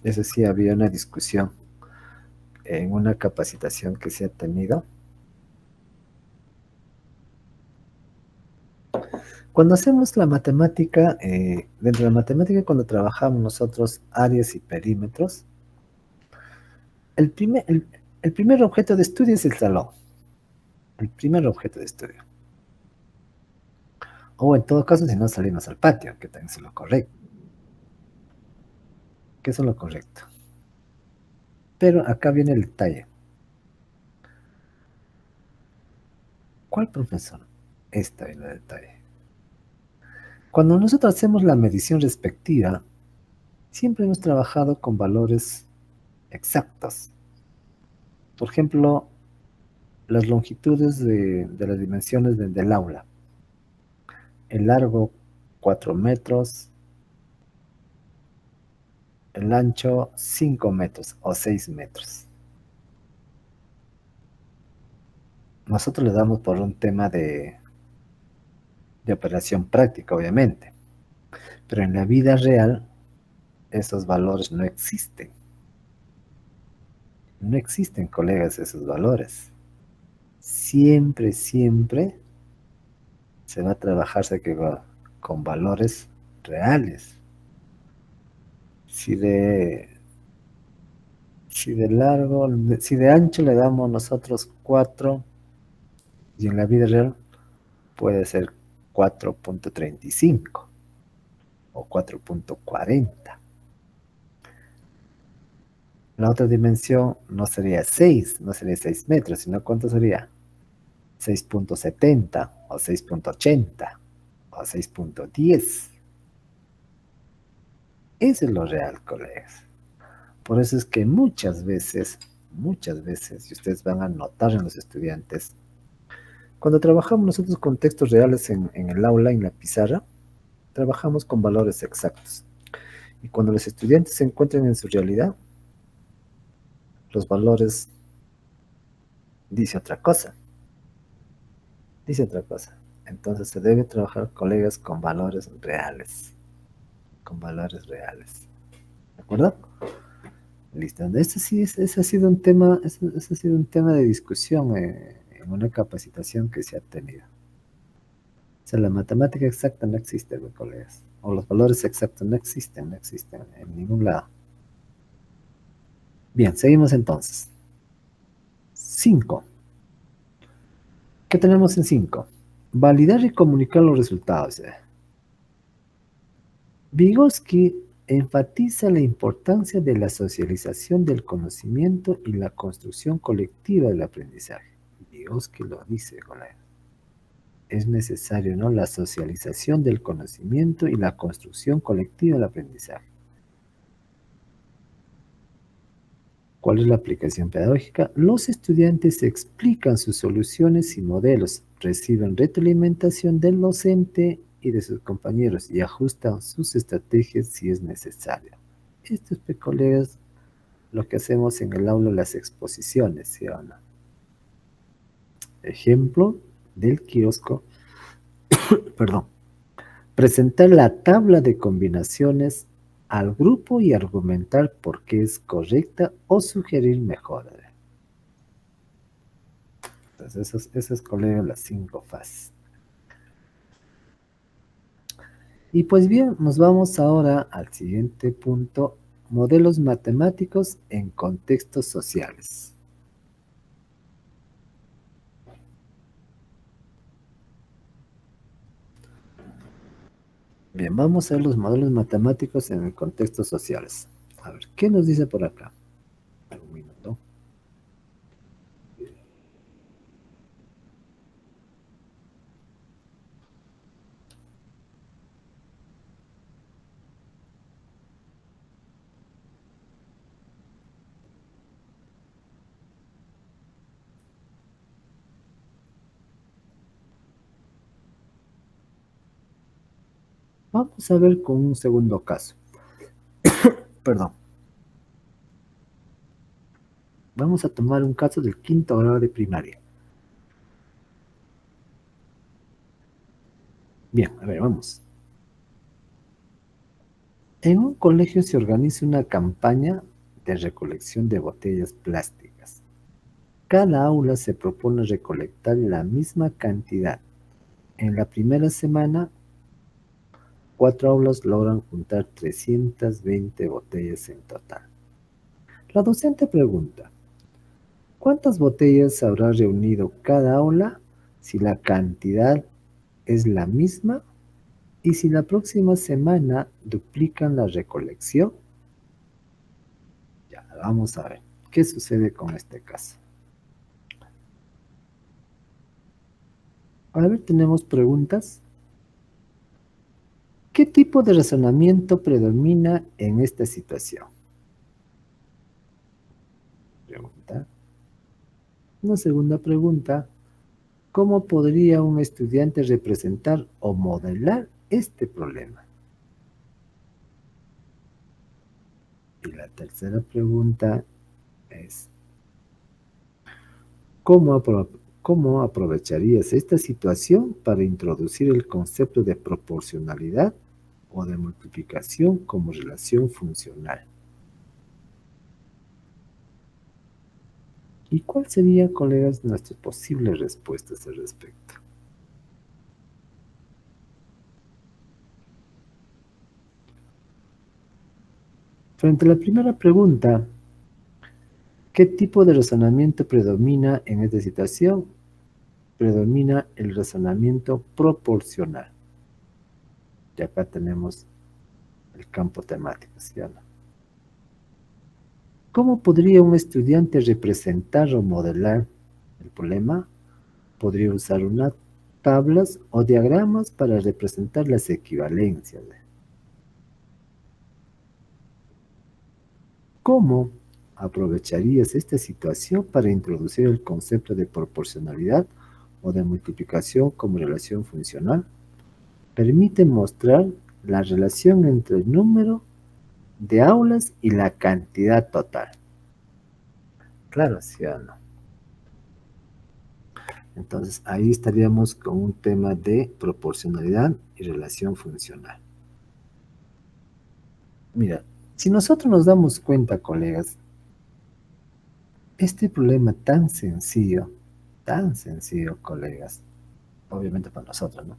eso sí, había una discusión en una capacitación que se ha tenido. Cuando hacemos la matemática, dentro de la matemática, cuando trabajamos nosotros áreas y perímetros, el primer objeto de estudio es el salón. El primer objeto de estudio. O en todo caso, si no salimos al patio, que también es lo correcto. ¿Qué es lo correcto? Pero acá viene el detalle. ¿Cuál profesor? Esta viene el detalle. Cuando nosotros hacemos la medición respectiva, siempre hemos trabajado con valores exactos. Por ejemplo, las longitudes de las dimensiones del aula. El largo 4 metros, el ancho 5 metros o 6 metros. Nosotros le damos por un tema de operación práctica, obviamente. Pero en la vida real, esos valores no existen. No existen, colegas, esos valores. Siempre, siempre se va a trabajarse con valores reales. Si de largo, si de ancho le damos nosotros 4, y en la vida real puede ser 4.35 o 4.40. La otra dimensión no sería 6, no sería 6 metros, sino ¿cuánto sería? 6.70 o 6.80 o 6.10. Eso es lo real, colegas. Por eso es que muchas veces, y ustedes van a notar en los estudiantes, cuando trabajamos nosotros con textos reales en el aula, en la pizarra, trabajamos con valores exactos. Y cuando los estudiantes se encuentran en su realidad, los valores dice otra cosa. Dice otra cosa. Entonces se debe trabajar, colegas, con valores reales. Con valores reales. ¿De acuerdo? Listo. Ese ha sido un tema, ese ha sido un tema de discusión en una capacitación que se ha tenido. O sea, la matemática exacta no existe, colegas. O los valores exactos no existen en ningún lado. Bien, seguimos entonces. 5. ¿Qué tenemos en 5? Validar y comunicar los resultados. Vygotsky enfatiza la importancia de la socialización del conocimiento y la construcción colectiva del aprendizaje. Vygotsky lo dice, colega. Es necesario, ¿no?, la socialización del conocimiento y la construcción colectiva del aprendizaje. ¿Cuál es la aplicación pedagógica? Los estudiantes explican sus soluciones y modelos, reciben retroalimentación del docente y de sus compañeros y ajustan sus estrategias si es necesario. Esto es, colegas, lo que hacemos en el aula, las exposiciones, ¿sí o no? Ejemplo del kiosco. Perdón. Presentar la tabla de combinaciones al grupo y argumentar por qué es correcta o sugerir mejoras. Entonces, esas, colegas, las 5 fases. Y pues bien, nos vamos ahora al siguiente punto: modelos matemáticos en contextos sociales. Bien, vamos a ver los modelos matemáticos en contextos sociales. A ver, ¿qué nos dice por acá? Un minuto. Vamos a ver con un segundo caso. Perdón. Vamos a tomar un caso del 5º grado de primaria. Bien, a ver, vamos. En un colegio se organiza una campaña de recolección de botellas plásticas. Cada aula se propone recolectar la misma cantidad. En la primera semana, 4 aulas logran juntar 320 botellas en total. La docente pregunta: ¿cuántas botellas habrá reunido cada aula si la cantidad es la misma y si la próxima semana duplican la recolección? Ya, vamos a ver. ¿Qué sucede con este caso? A ver, tenemos preguntas. ¿Qué tipo de razonamiento predomina en esta situación? Pregunta. Una segunda pregunta. ¿Cómo podría un estudiante representar o modelar este problema? Y la tercera pregunta es, ¿cómo aprovecharías esta situación para introducir el concepto de proporcionalidad o de multiplicación como relación funcional? ¿Y cuál sería, colegas, nuestras posibles respuestas al respecto? Frente a la primera pregunta, ¿qué tipo de razonamiento predomina en esta situación? Predomina el razonamiento proporcional. Y acá tenemos el campo temático, ¿sí o no? ¿Cómo podría un estudiante representar o modelar el problema? Podría usar unas tablas o diagramas para representar las equivalencias. ¿Cómo aprovecharías esta situación para introducir el concepto de proporcionalidad o de multiplicación como relación funcional? Permite mostrar la relación entre el número de aulas y la cantidad total. Claro, ¿sí o no? Entonces, ahí estaríamos con un tema de proporcionalidad y relación funcional. Mira, si nosotros nos damos cuenta, colegas, este problema tan sencillo, colegas, obviamente para nosotros, ¿no?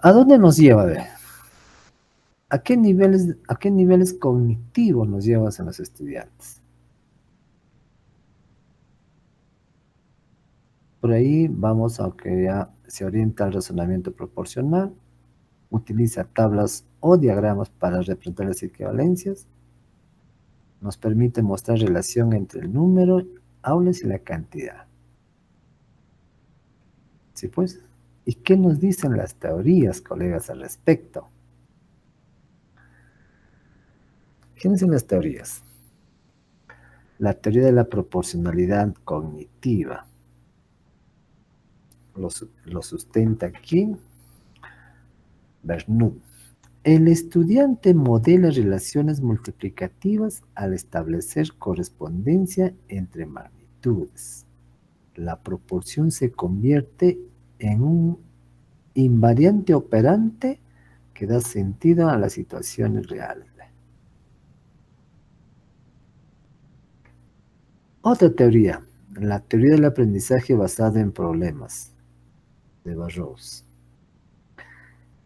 ¿A dónde nos lleva? A ver, a qué niveles cognitivos nos llevas a los estudiantes? Por ahí vamos a que ya se orienta al razonamiento proporcional, utiliza tablas o diagramas para representar las equivalencias, nos permite mostrar relación entre el número, aulas y la cantidad. ¿Sí pues? ¿Y qué nos dicen las teorías, colegas, al respecto? ¿Qué dicen las teorías? La teoría de la proporcionalidad cognitiva lo sustenta aquí Bernoulli. El estudiante modela relaciones multiplicativas al establecer correspondencia entre magnitudes. La proporción se convierte en un invariante operante que da sentido a las situaciones reales. Otra teoría, la teoría del aprendizaje basada en problemas, de Burroughs.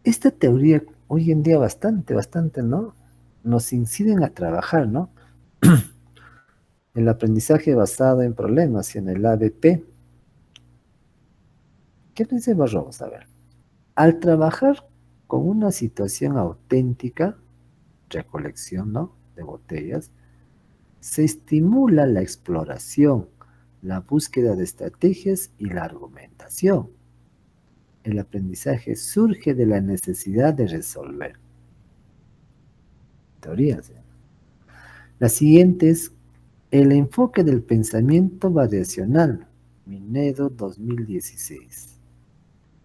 Esta teoría hoy en día bastante, ¿no? Nos inciden a trabajar, ¿no? El aprendizaje basado en problemas y en el ABP. ¿Qué dice Burroughs? A ver, al trabajar con una situación auténtica, recolección, ¿no? De botellas, se estimula la exploración, la búsqueda de estrategias y la argumentación. El aprendizaje surge de la necesidad de resolver. Teorías. La siguiente es el enfoque del pensamiento variacional, Minedo 2016.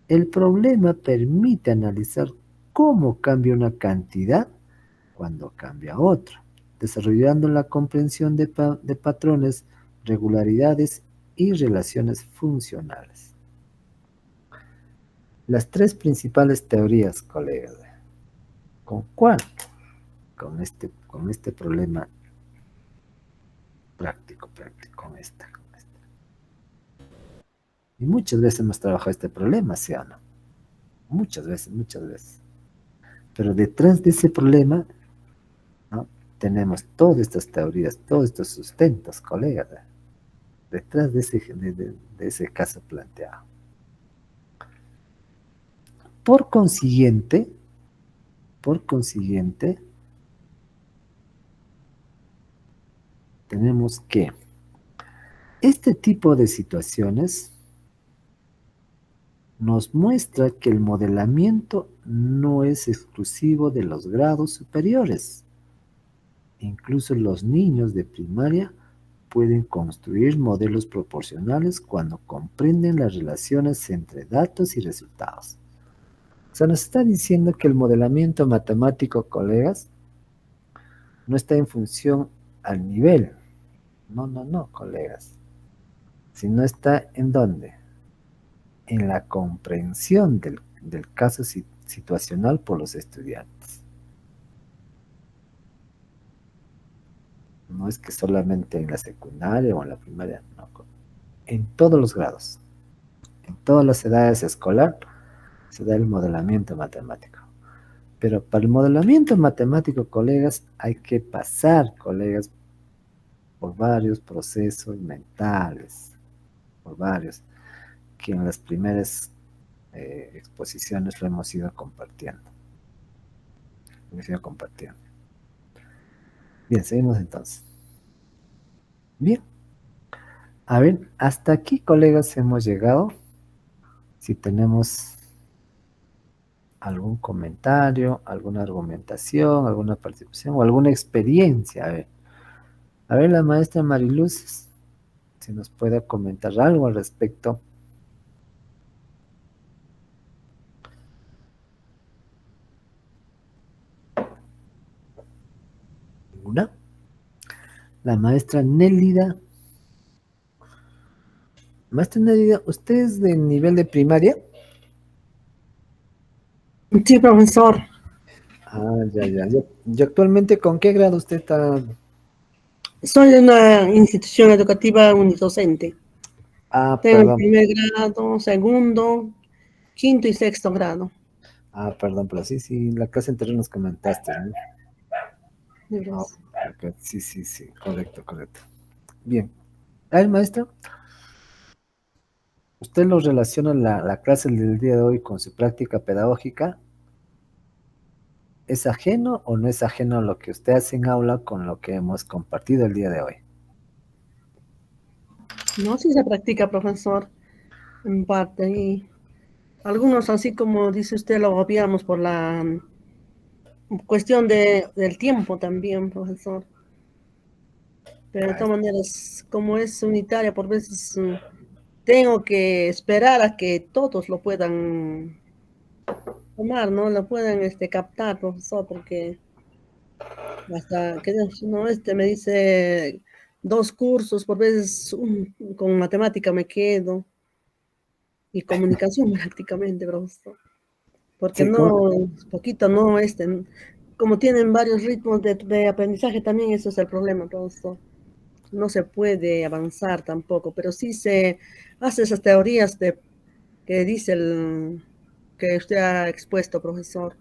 El problema permite analizar cómo cambia una cantidad cuando cambia otra, desarrollando la comprensión de patrones, regularidades y relaciones funcionales. Las tres principales teorías, colegas. ¿Con cuál? Con este problema práctico, con esta. Y muchas veces hemos trabajado este problema, ¿sí o no? Muchas veces. Pero detrás de ese problema, ¿no? Tenemos todas estas teorías, todos estos sustentos, colegas, detrás de ese caso planteado. Por consiguiente, tenemos que este tipo de situaciones nos muestra que el modelamiento no es exclusivo de los grados superiores. Incluso los niños de primaria pueden construir modelos proporcionales cuando comprenden las relaciones entre datos y resultados. O sea, nos está diciendo que el modelamiento matemático, colegas, no está en función al nivel. No, colegas. Sino está en dónde? En la comprensión del caso situacional por los estudiantes. No es que solamente en la secundaria o en la primaria, no. En todos los grados, en todas las edades escolar, se da el modelamiento matemático. Pero para el modelamiento matemático, colegas, hay que pasar, colegas, por varios procesos mentales, por varios, que en las primeras exposiciones lo hemos ido compartiendo. Bien, seguimos entonces. Bien. A ver, hasta aquí, colegas, hemos llegado. Si tenemos algún comentario, alguna argumentación, alguna participación o alguna experiencia. A ver, la maestra Mariluz, si nos puede comentar algo al respecto. ¿Ninguna? La maestra Nélida. Maestra Nélida, ¿usted es de nivel de primaria? Sí, profesor. Ah, ya. ¿Y actualmente con qué grado usted está? Soy de una institución educativa unidocente. Ah, Tengo el perdón. primer grado, segundo, quinto y sexto grado. Ah, perdón, pero sí, la clase anterior nos comentaste, ¿no? Ah, ok, sí, correcto. Bien. A ver, maestra, ¿usted lo relaciona la clase del día de hoy con su práctica pedagógica? ¿Es ajeno o no es ajeno lo que usted hace en aula con lo que hemos compartido el día de hoy? No, sí se practica, profesor, en parte. Y algunos, así como dice usted, lo obviamos por la cuestión del tiempo también, profesor. Pero de todas maneras, como es unitaria, por veces tengo que esperar a que todos lo puedan tomar, ¿no? Lo puedan captar, profesor, porque hasta que no, me dice 2 cursos, por veces con matemática me quedo y comunicación prácticamente, profesor. Porque Sí, no, poquito, no, como tienen varios ritmos de aprendizaje también, eso es el problema, profesor. No se puede avanzar tampoco, pero sí se hace esas teorías que dice que usted ha expuesto, profesor.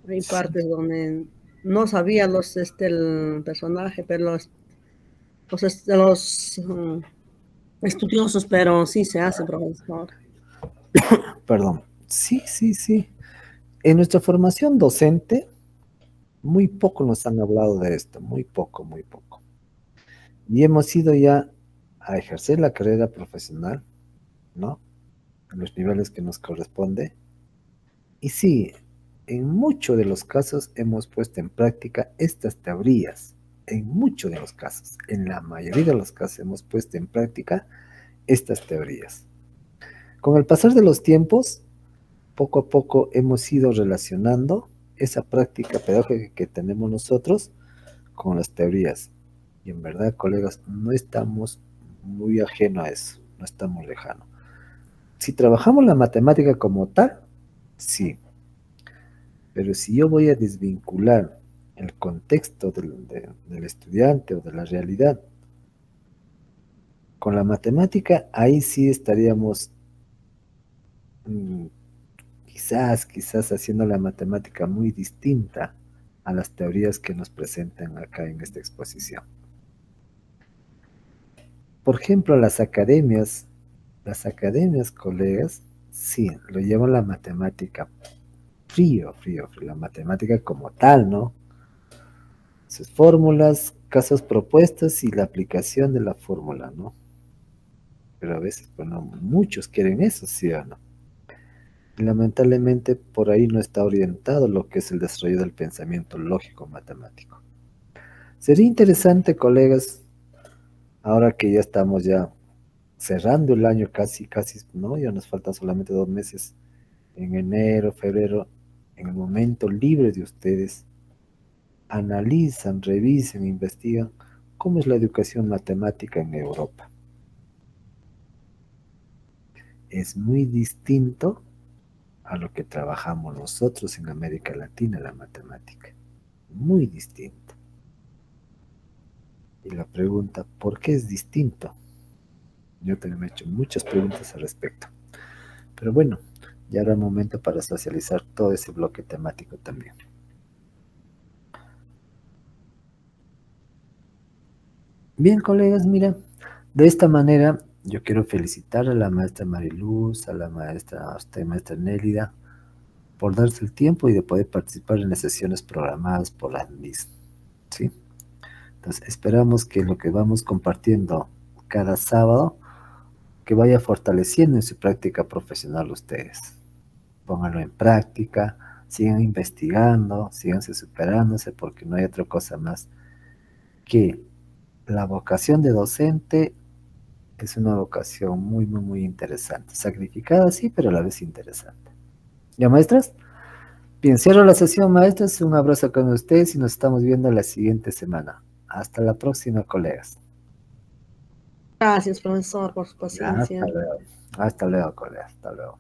Hay partes donde no sabía el personaje, pero los estudiosos, pero sí se hace, profesor. perdón. Sí. En nuestra formación docente, muy poco nos han hablado de esto, muy poco. Y hemos ido ya a ejercer la carrera profesional, ¿no? En los niveles que nos corresponde. Y sí, en muchos de los casos hemos puesto en práctica estas teorías. En muchos de los casos, en la mayoría de los casos hemos puesto en práctica estas teorías. Con el pasar de los tiempos, poco a poco hemos ido relacionando esa práctica pedagógica que tenemos nosotros con las teorías. Y en verdad, colegas, no estamos muy ajenos a eso, no estamos lejanos. Si trabajamos la matemática como tal, sí. Pero si yo voy a desvincular el contexto del estudiante o de la realidad con la matemática, ahí sí estaríamos quizás haciendo la matemática muy distinta a las teorías que nos presentan acá en esta exposición. Por ejemplo, las academias, colegas, sí, lo llevan la matemática frío, la matemática como tal, ¿no? Sus fórmulas, casos propuestos y la aplicación de la fórmula, ¿no? Pero a veces, bueno, muchos quieren eso, ¿sí o no? Y lamentablemente por ahí no está orientado lo que es el desarrollo del pensamiento lógico matemático. Sería interesante, colegas, ahora que ya estamos ya cerrando el año casi, ¿no? Ya nos faltan solamente 2 meses, en enero, febrero, en el momento libre de ustedes, analizan, revisen, investigan cómo es la educación matemática en Europa. Es muy distinto a lo que trabajamos nosotros en América Latina, la matemática. Muy distinto. Y la pregunta, ¿por qué es distinto? Yo también me he hecho muchas preguntas al respecto. Pero bueno, ya era el momento para socializar todo ese bloque temático también. Bien, colegas, mira, de esta manera yo quiero felicitar a la maestra Mariluz, a usted, maestra Nélida, por darse el tiempo y de poder participar en las sesiones programadas por la MIS, ¿sí? Entonces, esperamos que lo que vamos compartiendo cada sábado, que vaya fortaleciendo en su práctica profesional ustedes. Pónganlo en práctica, sigan investigando, síganse superándose, porque no hay otra cosa más que la vocación de docente. Es una vocación muy, muy, muy interesante. Sacrificada, sí, pero a la vez interesante. ¿Ya, maestras? Bien, cierro la sesión, maestras. Un abrazo con ustedes y nos estamos viendo la siguiente semana. Hasta la próxima, colegas. Gracias, profesor, por su Hasta paciencia. luego. Hasta luego, colegas. Hasta luego.